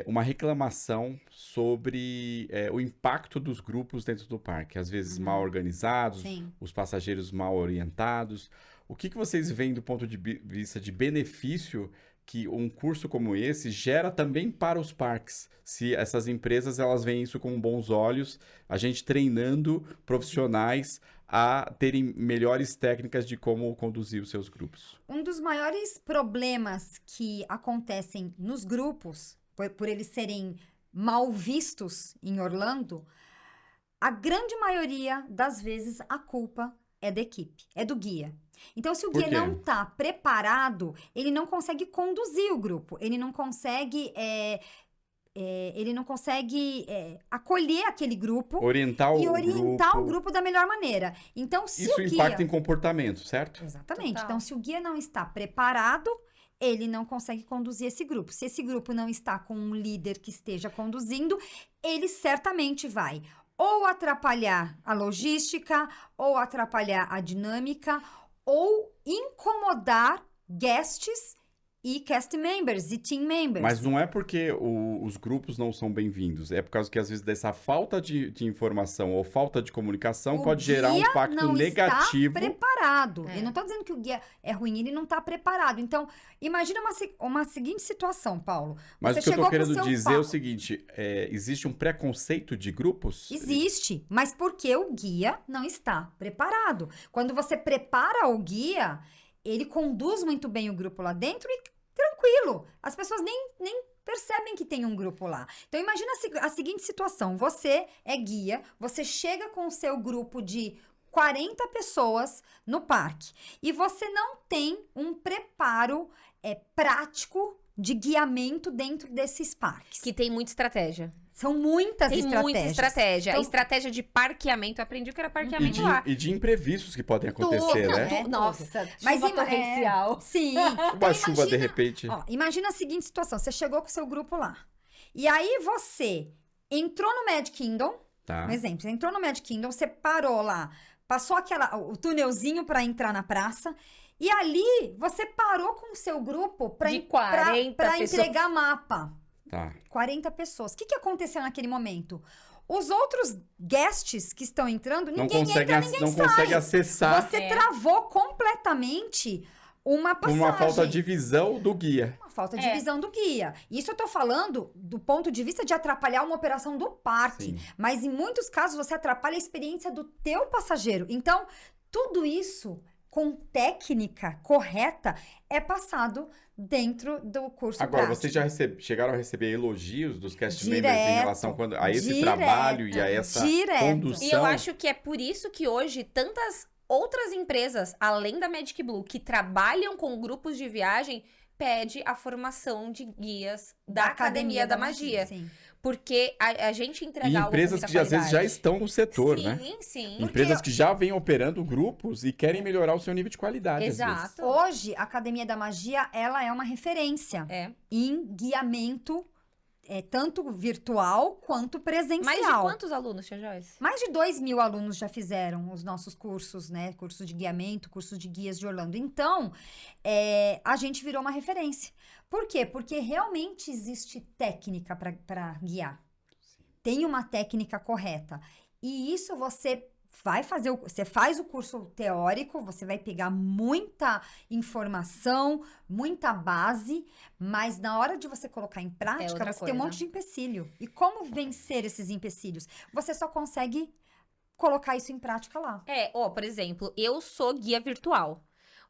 uma reclamação sobre o impacto dos grupos dentro do parque. Às vezes mal organizados, os passageiros mal orientados. O que vocês veem do ponto de vista de benefício que um curso como esse gera também para os parques? Se essas empresas elas veem isso com bons olhos, a gente treinando profissionais a terem melhores técnicas de como conduzir os seus grupos. Um dos maiores problemas que acontecem nos grupos, por eles serem mal vistos em Orlando, a grande maioria das vezes a culpa é da equipe, é do guia. Então, se o guia não está preparado, ele não consegue conduzir o grupo, ele não consegue acolher aquele grupo orientar o grupo da melhor maneira. Então, se isso o guia... impacta em comportamento, certo? Exatamente. Total. Então, se o guia não está preparado, ele não consegue conduzir esse grupo. Se esse grupo não está com um líder que esteja conduzindo, ele certamente vai ou atrapalhar a logística, ou atrapalhar a dinâmica, ou incomodar guests e cast members e team members. Mas não é porque os grupos não são bem-vindos, é por causa que às vezes dessa falta de informação ou falta de comunicação pode gerar um impacto negativo. Está preparado. Eu não estou dizendo que o guia é ruim, ele não está preparado. Então, imagina uma seguinte situação, Paulo. Mas o que eu estou querendo dizer é o seguinte, existe um preconceito de grupos? Existe, mas porque o guia não está preparado. Quando você prepara o guia, ele conduz muito bem o grupo lá dentro e tranquilo. As pessoas nem percebem que tem um grupo lá. Então, imagina a seguinte situação. Você é guia, você chega com o seu grupo de 40 pessoas no parque e você não tem um preparo prático de guiamento dentro desses parques. Que tem muita estratégia. São muitas estratégias. Tem muita estratégia. Então, a estratégia de parqueamento. Eu aprendi o que era parqueamento lá. E de imprevistos que podem acontecer, né? Nossa, mas chuva torrencial. Sim. Uma chuva de repente. Imagina a seguinte situação. Você chegou com o seu grupo lá. E aí você entrou no Magic Kingdom. Tá. Um exemplo. Você entrou no Magic Kingdom, você parou lá. Passou o túnelzinho para entrar na praça. E ali você parou com o seu grupo para entregar mapa. Tá. 40 pessoas. O que aconteceu naquele momento? Os outros guests que estão entrando, ninguém entra, ninguém sai. Não consegue acessar. Você travou completamente uma passagem. Por uma falta de visão do guia. Uma falta de visão do guia. Isso eu tô falando do ponto de vista de atrapalhar uma operação do parque. Sim. Mas em muitos casos você atrapalha a experiência do teu passageiro. Então, tudo isso com técnica correta é passado dentro do curso Agora, prático. vocês já chegaram a receber elogios dos cast members em relação a esse trabalho e a essa condução? E eu acho que é por isso que hoje tantas outras empresas, além da Magic Blue, que trabalham com grupos de viagem, pede a formação de guias da Academia da Magia. Sim. Porque a gente entregar E algo com empresas muita que às vezes já qualidade. estão no setor, né? Sim, sim. Empresas que já vêm operando grupos e querem melhorar o seu nível de qualidade, às vezes. Exato. Hoje, a Academia da Magia, ela é uma referência em guiamento, tanto virtual quanto presencial. Mais de quantos alunos, Tia Joyce? Mais de 2.000 alunos já fizeram os nossos cursos, né? Curso de guiamento, curso de guias de Orlando. Então, a gente virou uma referência. Por quê? Porque realmente existe técnica para guiar. Tem uma técnica correta. E isso você vai fazer, você faz o curso teórico, você vai pegar muita informação, muita base, mas na hora de você colocar em prática, você tem um monte de empecilho. E como vencer esses empecilhos? Você só consegue colocar isso em prática lá. Por exemplo, eu sou guia virtual.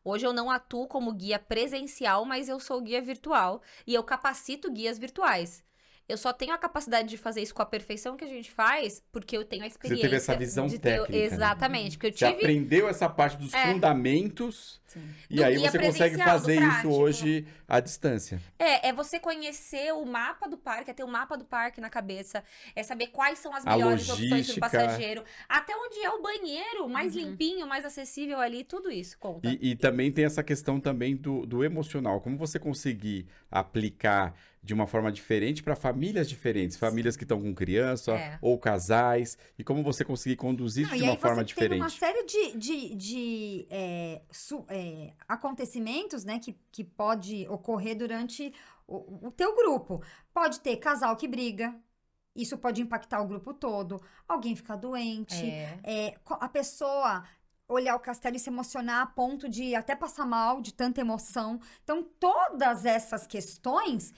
Hoje eu não atuo como guia presencial, mas eu sou guia virtual e eu capacito guias virtuais. Eu só tenho a capacidade de fazer isso com a perfeição que a gente faz porque eu tenho a experiência. Você teve essa visão técnica. Exatamente. Porque Você aprendeu essa parte dos fundamentos. Sim. E aí você consegue fazer isso hoje à distância. É você conhecer o mapa do parque, é ter o mapa do parque na cabeça, é saber quais são as melhores opções para o passageiro, até onde é o banheiro mais limpinho, mais acessível ali, tudo isso conta. E também tem essa questão também do emocional, como você conseguir aplicar de uma forma diferente para famílias diferentes, famílias que estão com criança ou casais, e como você conseguir conduzir isso de uma forma diferente. Tem uma série de acontecimentos, né, que pode ocorrer durante o teu grupo. Pode ter casal que briga, isso pode impactar o grupo todo, alguém ficar doente, a pessoa olhar o castelo e se emocionar a ponto de até passar mal de tanta emoção. Então, todas essas questões,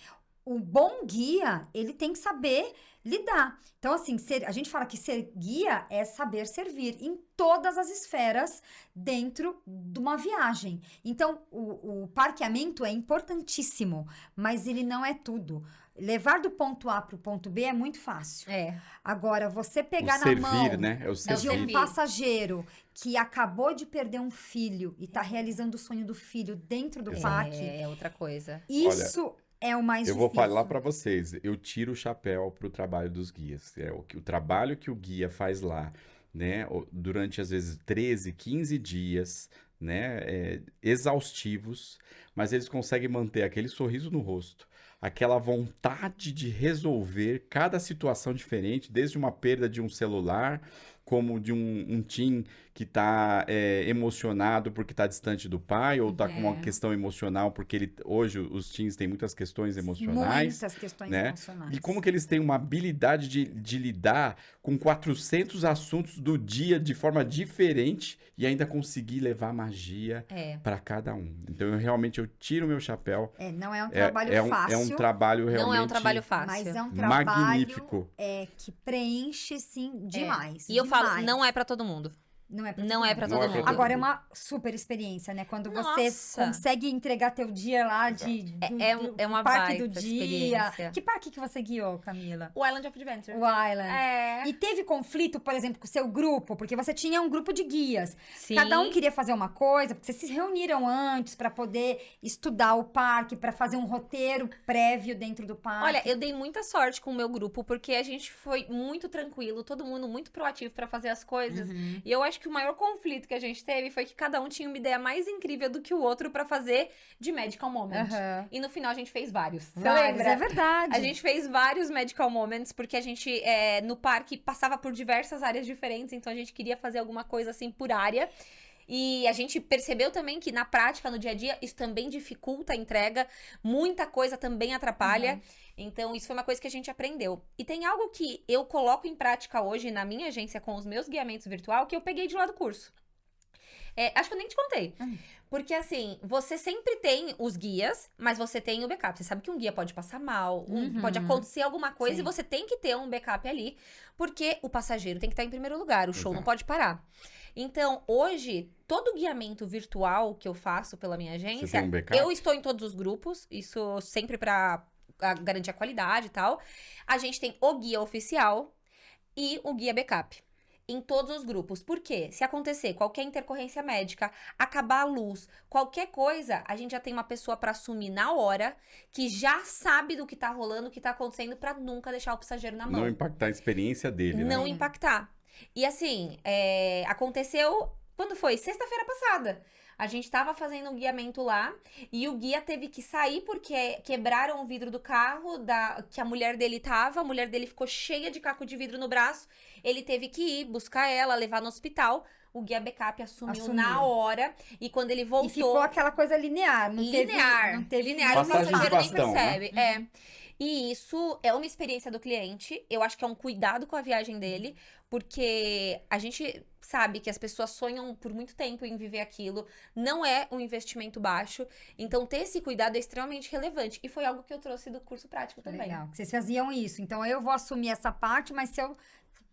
o bom guia, ele tem que saber lidar. Então, assim, a gente fala que ser guia é saber servir em todas as esferas dentro de uma viagem. Então, o parqueamento é importantíssimo, mas ele não é tudo. Levar do ponto A para o ponto B é muito fácil. Agora, você pegar na mão de um passageiro que acabou de perder um filho e está realizando o sonho do filho dentro do parque... É outra coisa. Isso... é o mais difícil. Eu vou falar para vocês, eu tiro o chapéu pro trabalho dos guias. O trabalho que o guia faz lá, né, durante às vezes 13, 15 dias, né, exaustivos, mas eles conseguem manter aquele sorriso no rosto, aquela vontade de resolver cada situação diferente, desde uma perda de um celular, como de um teen que está emocionado porque está distante do pai, ou está com uma questão emocional, porque hoje os teens têm muitas questões emocionais. Muitas questões né? emocionais. E como que eles têm uma habilidade de lidar com 400 assuntos do dia de forma diferente e ainda conseguir levar magia para cada um. Então, eu tiro o meu chapéu. Não é um trabalho fácil. É um trabalho realmente... Não é um trabalho fácil. Mas é um trabalho magnífico. Que preenche, sim, demais. E eu falo, não é para todo mundo. Não é pra todo mundo. Agora é uma super experiência, né? Quando você consegue entregar teu dia lá do uma parque do dia. Que parque que você guiou, Camila? O Island of Adventure. O Island. E teve conflito, por exemplo, com o seu grupo? Porque você tinha um grupo de guias. Sim. Cada um queria fazer uma coisa, porque vocês se reuniram antes para poder estudar o parque, para fazer um roteiro prévio dentro do parque. Olha, eu dei muita sorte com o meu grupo, porque a gente foi muito tranquilo, todo mundo muito proativo para fazer as coisas. E eu acho que o maior conflito que a gente teve foi que cada um tinha uma ideia mais incrível do que o outro pra fazer de Magical Moment. E no final a gente fez vários. Você lembra? É verdade. A gente fez vários Magical Moments, porque a gente, no parque, passava por diversas áreas diferentes, então a gente queria fazer alguma coisa assim por área. E a gente percebeu também que na prática, no dia a dia, isso também dificulta a entrega, muita coisa também atrapalha. Então, isso foi uma coisa que a gente aprendeu. E tem algo que eu coloco em prática hoje na minha agência com os meus guiamentos virtual, que eu peguei de lá do curso. Acho que eu nem te contei. Porque, assim, você sempre tem os guias, mas você tem o backup. Você sabe que um guia pode passar mal, pode acontecer alguma coisa e você tem que ter um backup ali, porque o passageiro tem que estar em primeiro lugar, o show não pode parar. Então, hoje, todo guiamento virtual que eu faço pela minha agência, eu estou em todos os grupos, isso sempre para garantir a qualidade e tal. A gente tem o guia oficial e o guia backup. em todos os grupos. Por quê? Se acontecer qualquer intercorrência médica, acabar a luz, qualquer coisa, a gente já tem uma pessoa para assumir na hora, que já sabe do que tá rolando, o que tá acontecendo, para nunca deixar o passageiro na mão. Não impactar a experiência dele, Não né? impactar. E assim, aconteceu, quando foi? Sexta-feira passada. A gente tava fazendo um guiamento lá e o guia teve que sair porque quebraram o vidro do carro que a mulher dele tava. A mulher dele ficou cheia de caco de vidro no braço. Ele teve que ir buscar ela, levar no hospital. O guia backup assumiu na hora. E quando ele voltou... E ficou aquela coisa linear. Não linear. Teve linear. O passagem de passageiro nem bastão, percebe. Né? E isso é uma experiência do cliente. Eu acho que é um cuidado com a viagem dele. Porque a gente sabe que as pessoas sonham por muito tempo em viver aquilo. Não é um investimento baixo. Então, ter esse cuidado é extremamente relevante. E foi algo que eu trouxe do curso prático também. Legal, vocês faziam isso. Então, eu vou assumir essa parte, mas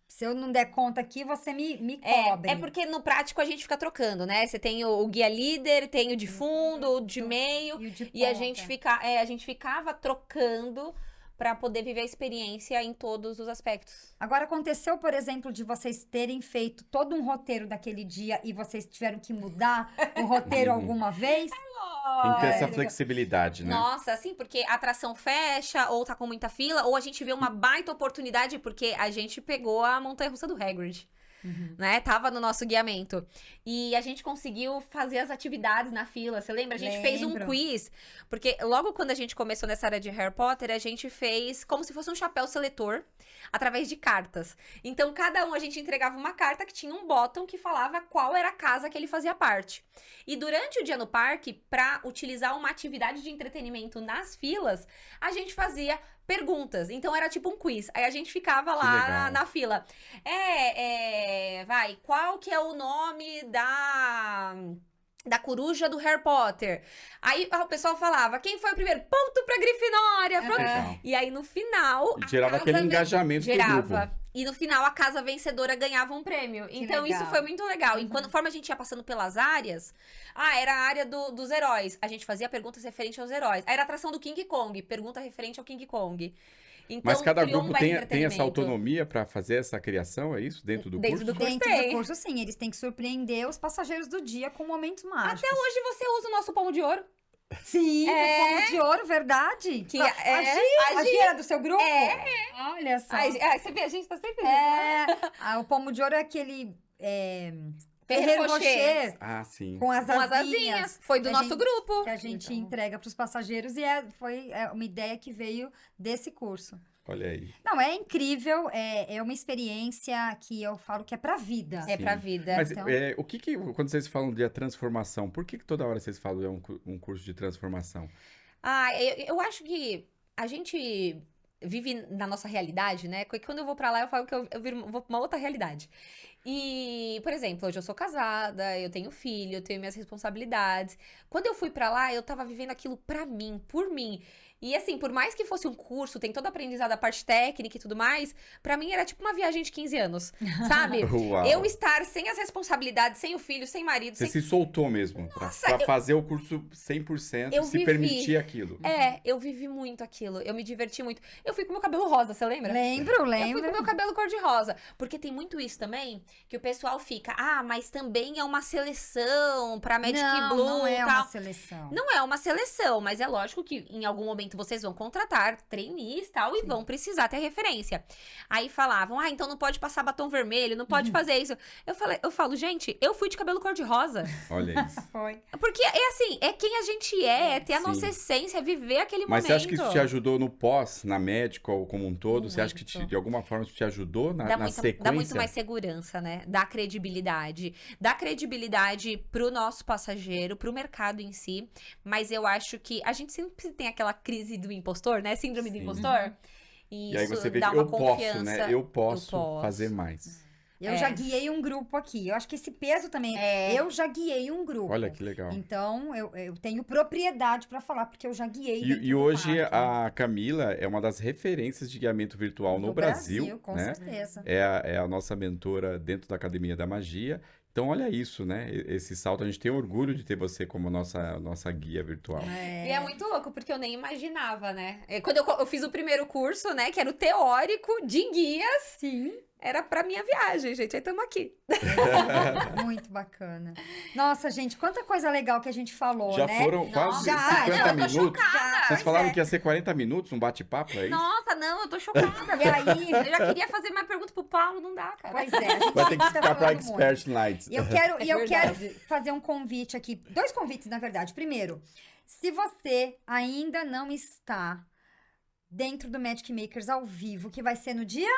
se eu não der conta aqui, você me cobre. É porque no prático a gente fica trocando, né? Você tem o guia líder, tem o de fundo, o de meio. E a gente ficava trocando para poder viver a experiência em todos os aspectos. Agora, aconteceu, por exemplo, de vocês terem feito todo um roteiro daquele dia e vocês tiveram que mudar o roteiro alguma vez? Tem que ter essa flexibilidade, né? Nossa, assim, porque a atração fecha, ou tá com muita fila, ou a gente vê uma baita oportunidade, porque a gente pegou a montanha-russa do Hagrid. Né? Tava no nosso guiamento. E a gente conseguiu fazer as atividades na fila. Você lembra? A gente fez um quiz. Porque logo quando a gente começou nessa área de Harry Potter, a gente fez como se fosse um chapéu seletor através de cartas. Então, cada um a gente entregava uma carta que tinha um botão que falava qual era a casa que ele fazia parte. E durante o dia no parque, para utilizar uma atividade de entretenimento nas filas, a gente fazia perguntas. Então era tipo um quiz. Aí a gente ficava lá na fila. Qual que é o nome da coruja do Harry Potter? Aí o pessoal falava, quem foi o primeiro? Ponto pra Grifinória! E aí no final... E gerava aquele engajamento do grupo. E no final a casa vencedora ganhava um prêmio. Então isso foi muito legal. E conforme a gente ia passando pelas áreas... era a área dos heróis. A gente fazia perguntas referentes aos heróis. Aí era a atração do King Kong. Pergunta referente ao King Kong. Então, mas cada grupo tem essa autonomia para fazer essa criação, é isso? Dentro do curso? Dentro do curso, sim. Eles têm que surpreender os passageiros do dia com momentos mágicos. Até hoje você usa o nosso pomo de ouro. Sim, o pomo de ouro, verdade. A Gi era do seu grupo? Olha só. Você vê, a gente tá sempre... O pomo de ouro é aquele... Ferreiro Rocher. Sim. Com as asinhas. Foi do nosso grupo. Que a gente entrega para os passageiros e foi uma ideia que veio desse curso. Olha aí. Não, é incrível, é uma experiência que eu falo que é pra vida. É pra vida. Mas então... quando vocês falam de transformação, por que toda hora vocês falam um curso de transformação? Eu acho que a gente vive na nossa realidade, né? Quando eu vou pra lá, eu falo que eu vou pra uma outra realidade. E, por exemplo, hoje eu sou casada, eu tenho filho, eu tenho minhas responsabilidades. Quando eu fui pra lá, eu tava vivendo aquilo pra mim, por mim. E assim, por mais que fosse um curso, tem todo aprendizado, a parte técnica e tudo mais, pra mim era tipo uma viagem de 15 anos, sabe? Uau. Eu estar sem as responsabilidades, sem o filho, sem marido. Você se soltou mesmo, pra fazer o curso 100% e se permitir aquilo. Eu vivi muito aquilo, eu me diverti muito. Eu fui com meu cabelo rosa, você lembra? Lembro. Eu fui com meu cabelo cor-de-rosa, porque tem muito isso também, que o pessoal fica, mas também é uma seleção pra Magic Blue. Não é uma seleção. Não é uma seleção, mas é lógico que em algum momento vocês vão contratar trainees e tal, e vão precisar ter referência. Aí falavam, então não pode passar batom vermelho, não pode fazer isso. Eu falo, gente, eu fui de cabelo cor-de-rosa. Olha isso. Foi. Porque é quem a gente é ter a nossa essência, é viver aquele momento. Mas você acha que isso te ajudou no pós, na Medical como um todo? Muito. Você acha que de alguma forma isso te ajudou na sequência? Dá muito mais segurança, né? Dá credibilidade. Dá credibilidade pro nosso passageiro, pro mercado em si. Mas eu acho que a gente sempre tem aquela crise do impostor, né? Síndrome do impostor. E aí você vê dá que uma eu confiança. posso, né? Eu posso fazer mais. Eu já guiei um grupo aqui. Eu acho que esse peso também. Eu já guiei um grupo. Olha que legal. Então, eu tenho propriedade para falar, porque eu já guiei. E hoje a Camila é uma das referências de guiamento virtual no Brasil. Com né? certeza. É a nossa mentora dentro da Academia da Magia. Então, olha isso, né? Esse salto, a gente tem orgulho de ter você como nossa guia virtual. E é muito louco, porque eu nem imaginava, né? Quando eu fiz o primeiro curso, né? Que era o teórico de guias. Sim. era pra minha viagem, gente. Aí estamos aqui. Muito bacana. Nossa, gente, quanta coisa legal que a gente falou, Já né? foram quase Já, 50 eu tô minutos. chocada. Vocês falaram que ia ser 40 minutos, um bate-papo, é isso? Nossa, não, eu tô chocada. E aí, Eu já queria fazer mais pergunta pro Paulo, não dá, cara. pois é, a gente Vai ter que tá ficar pra falando muito. Expert Nights. E eu quero, É e eu quero verdade. fazer um convite aqui. 2 convites, na verdade. Primeiro, se você ainda não está dentro do Magic Makers ao vivo, que vai ser no dia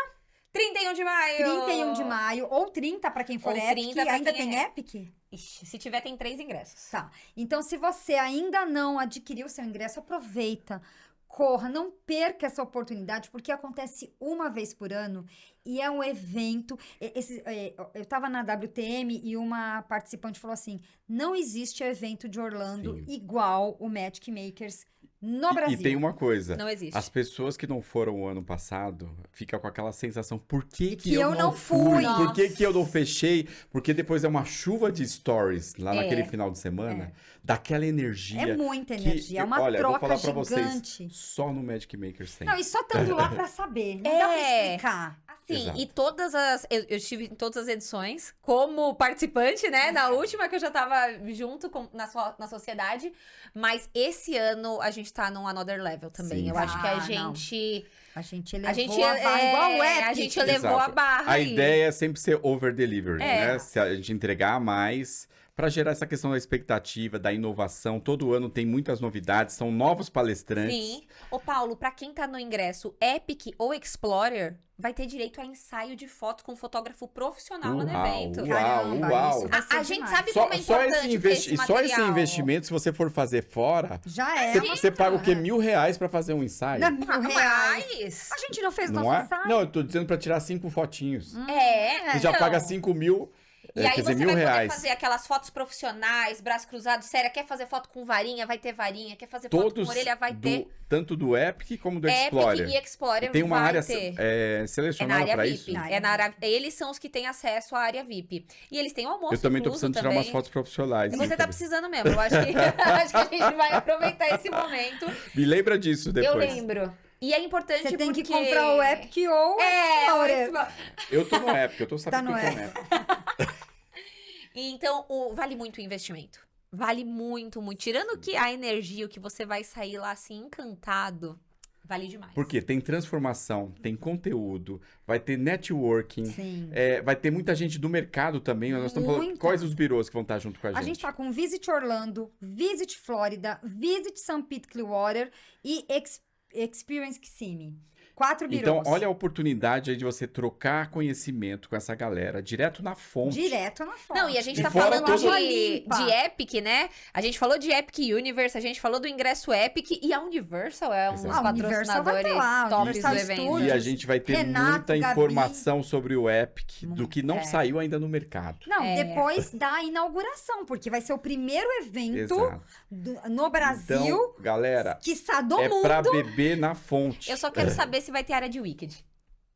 31 de maio. 31 de maio, ou 30 para quem for Ou Epic. 30 pra Ainda quem tem é. Epic? Ixi, se tiver, tem 3 ingressos. Tá. Então, se você ainda não adquiriu seu ingresso, aproveita. Corra, não perca essa oportunidade, porque acontece uma vez por ano e é um evento. Eu estava na WTM e uma participante falou assim: não existe evento de Orlando Sim. igual o Magic Makers no E Brasil. tem uma coisa. Não existe. As pessoas que não foram o ano passado ficam com aquela sensação, por que Que eu eu não não fui? fui. Por que eu não fechei? Porque depois é uma chuva de stories lá É. naquele final de semana, daquela energia. É muita que- energia, é uma olha, eu vou troca falar pra gigante. vocês, só no Magic Makers tem. Não, e só estando lá pra saber, não dá pra É. explicar. Sim, Exato. e todas as. Eu estive em todas as edições como participante, né? Na última que eu já tava junto na sociedade. Mas esse ano a gente tá num another level também. Sim. Eu acho que a Ah, não. gente. A gente elevou A gente, a barra igual o Epic. a gente elevou Exato. a barra. A aí. ideia é sempre ser over-delivery, É. né? Se a gente entregar mais, para gerar essa questão da expectativa, da inovação. Todo ano tem muitas novidades, são novos palestrantes. Sim. Ô, Paulo, pra quem tá no ingresso Epic ou Explorer, vai ter direito a ensaio de fotos com um fotógrafo profissional lá no evento. Caramba, uau. isso vai ser A gente demais. sabe Só, como é só importante esse ter esse e só esse material. investimento, se você for fazer fora, Já é. você paga o quê? R$1.000 para fazer um ensaio? Não, R$1.000. Mas... A gente não fez Não nosso é? ensaio. Não, eu tô dizendo para tirar 5 fotinhos. É, Você já então. paga 5.000, E aí quer dizer, você vai poder R$1.000. fazer aquelas fotos profissionais, braço cruzado, séria. Quer fazer foto com varinha? Vai ter varinha. Quer fazer foto Todos, com orelha? Vai ter. tanto do Epic como do Explorer. Epic e Explorer Tem uma vai área ter. é, É na selecionada área para VIP. isso? Na É na área... área Eles são os que têm acesso à área VIP. E eles têm o almoço Eu também tô incluso precisando tirar também. umas fotos profissionais. Você tá inclusive. precisando mesmo. Eu acho que, acho que a gente vai aproveitar esse momento. Me lembra disso depois. Eu lembro. E é importante Você tem que porque- comprar o Epic ou o Explorer. Eu tô no Epic, eu tô Tá sabendo no que eu tô no Epic. Então, vale muito o investimento. Vale muito, muito. Tirando que a energia, o que você vai sair lá assim, encantado, vale demais. Porque tem transformação, tem conteúdo, vai ter networking, Sim. vai ter muita gente do mercado também. Nós estamos falando Muita. quais os birôs que vão estar junto com a A gente. gente tá com Visit Orlando, Visit Florida, Visit St. Pete Clearwater e Experience Kissimmee. 4 birôs. Então, olha a oportunidade aí de você trocar conhecimento com essa galera, direto na fonte. Direto na fonte. Não, e a gente E tá fora falando todo- de Epic, né? A gente falou de Epic Universe, a gente falou do ingresso Epic e a Universal é um dos Exato. A Universal vai patrocinadores tá lá, tops Universal do evento. Studios. E a gente vai ter Renato, muita Gabi. informação sobre o Epic, do que não É. saiu ainda no mercado. Não, É. depois da inauguração, porque vai ser o primeiro evento Exato. no Brasil, Então, galera, quiçá do é mundo. pra beber na fonte. Eu só quero saber se vai ter área de Wicked.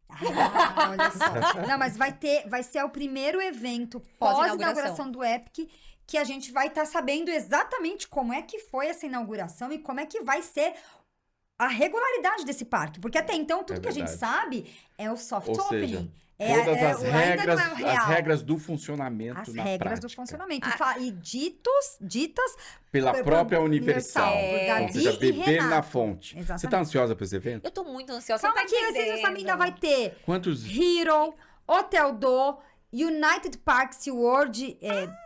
Ah, olha só. Não, mas vai ser o primeiro evento pós-inauguração do Epic que a gente vai estar sabendo exatamente como é que foi essa inauguração e como é que vai ser a regularidade desse parque. Porque até então, tudo que a gente verdade. sabe é o soft Ou opening. seja, todas as ainda regras, não é o real. as regras do funcionamento As na regras prática. do funcionamento. Ah. E ditas Pela Por- própria por Universal. Universal, por Gabi Ou seja, e beber na Renato. fonte. Exatamente. Você tá ansiosa pra esse evento? Eu tô muito ansiosa. Calma você que tá às vezes essa entendendo. menina vai ter Quantos... Hero, Hotel Do, United Parks World,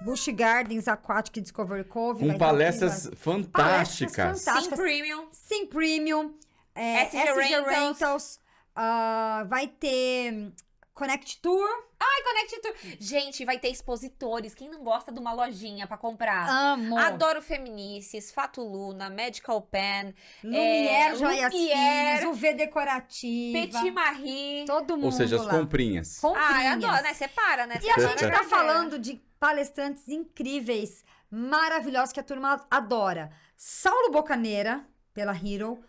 Busch Gardens, Aquatic Discovery Cove. Com vai ter palestras aqui, fantásticas. fantásticas. Sim, Premium. Sim Premium, SG SG Rentals. Rentals, vai ter Connect Tour. Ai, Connect Tour. Gente, vai ter expositores. Quem não gosta de uma lojinha pra comprar? Amo. Adoro Feminices, Fato Luna, Medical Pen, Lumière, Joias Lumière, Finas, UV Decorativa. Petit Marie. Todo mundo Ou seja, as lá. comprinhas. Ai, Comprinhas. adoro, né? Separa, né? E a Separa gente pra tá ver. falando de palestrantes incríveis, maravilhosos, que a turma adora. Saulo Bocaneira, pela Hero.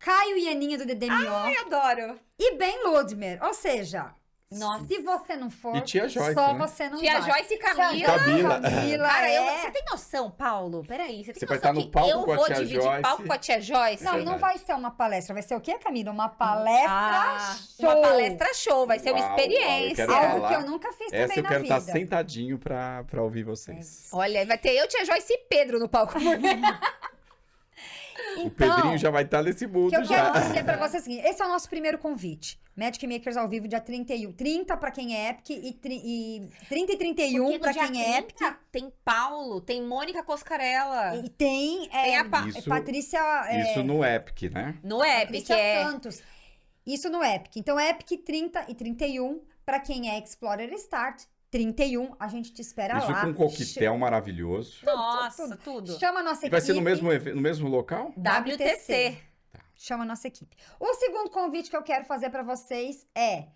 Caio e Aninha, do DDMO. Ai, adoro. E Ben Ludmer. Ou seja, Nossa. Se você não for, E tia Joyce, só né? você não Tia vai. Joyce e Camila. Camila. Cara, é... você tem noção, Paulo? Peraí, você tem Você vai noção estar no que palco eu com a vou tia dividir Joyce? palco com a tia Joyce? Não, e não vai ser uma palestra. Vai ser o quê, Camila? Uma palestra show. Uma palestra show, vai ser uma Uau, experiência. uau, eu quero Algo falar. que eu nunca fiz também Essa eu na quero vida. estar sentadinho pra ouvir vocês. Olha, vai ter eu, tia Joyce e Pedro no palco. O Pedrinho já vai estar nesse O mundo que eu já. quero dizer pra vocês é o seguinte, esse é o nosso primeiro convite. Magic Makers ao vivo, dia 31. 30 pra quem é Epic e 30 e 31 Porque no pra dia quem é Epic. 30 tem Paulo, tem Mônica Coscarella. E tem, Tem a Isso- Patrícia... Isso no Epic, né? No Epic, Patrícia Santos. Isso no Epic. Então, Epic 30 e 31 pra quem é Explorer Start. 31, a gente te espera Isso lá. com coquetel maravilhoso. Nossa, tudo. Chama a nossa E equipe. vai ser no mesmo local? WTC. Chama a nossa equipe. O segundo convite que eu quero fazer pra vocês é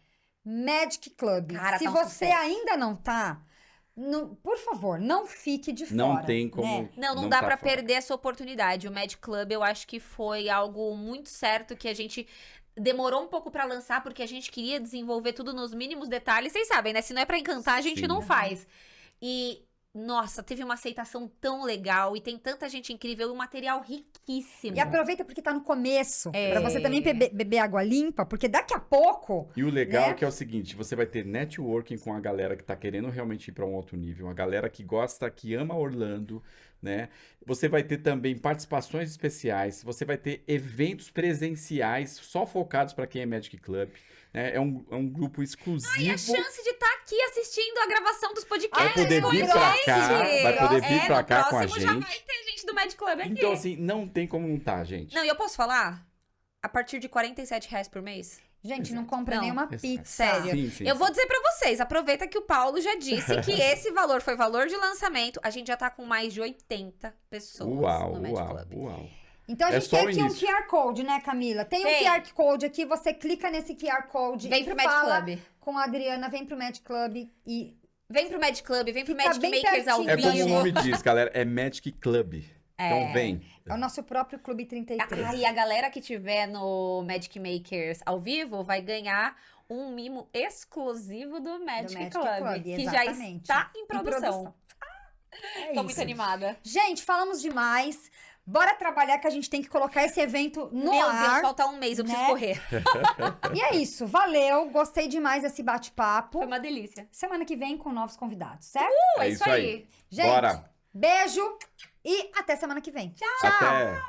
Magic Club. Cara, Se tá um você sucesso. ainda não tá, por favor, não fique de fora. Não tem como. né? Não dá tá pra fora. perder essa oportunidade. O Magic Club, eu acho que foi algo muito certo que a gente demorou um pouco pra lançar, porque a gente queria desenvolver tudo nos mínimos detalhes. Vocês sabem, né? Se não é pra encantar, a gente Sim. não faz. E, nossa, teve uma aceitação tão legal e tem tanta gente incrível e um material riquíssimo. E aproveita porque tá no começo. É. Pra você também beber água limpa, porque daqui a pouco... E o legal né? é que é o seguinte, você vai ter networking com a galera que tá querendo realmente ir para um outro nível, a galera que gosta, que ama Orlando, né? Você vai ter também participações especiais, você vai ter eventos presenciais só focados para quem é Magic Club, né? É um grupo exclusivo. E a chance de estar aqui assistindo a gravação dos podcasts. Vai poder com vir gente. pra cá, vai poder vir pra no cá com a próximo já gente. vai ter gente do Magic Club aqui. Então, assim, não tem como não tá, gente. Não, e eu posso falar? A partir de R$47 por mês? Gente, não compra Não. nenhuma Exato. pizza. Sério. Sim, sim, Eu sim. vou dizer pra vocês, aproveita que o Paulo já disse que esse valor foi valor de lançamento. A gente já tá com mais de 80 pessoas Uau, no Magic uau, Club. uau. Então a É gente só tem o aqui início. um QR Code, né, Camila? Tem Tem. um QR Code aqui, você clica nesse QR Code Vem e pro Magic fala Club. com a Adriana, vem pro Magic Club e... Vem pro Magic Club, vem pro Fica Magic bem Makers ao pertinho. É como o vivo. nome diz, galera, é Magic Club. Então vem. É o nosso próprio Clube 33. Ah, e a galera que tiver no Magic Makers ao vivo vai ganhar um mimo exclusivo do Magic, Magic Club, Club, que já exatamente. está em produção. É Tô isso. muito animada. Gente, falamos demais. Bora trabalhar que a gente tem que colocar esse evento no Meu ar. Deus, falta um mês, eu preciso né? correr. E é isso, valeu. Gostei demais desse bate-papo. Foi uma delícia. Semana que vem com novos convidados, certo? É isso aí. Gente, Bora. beijo e até semana que vem. Até.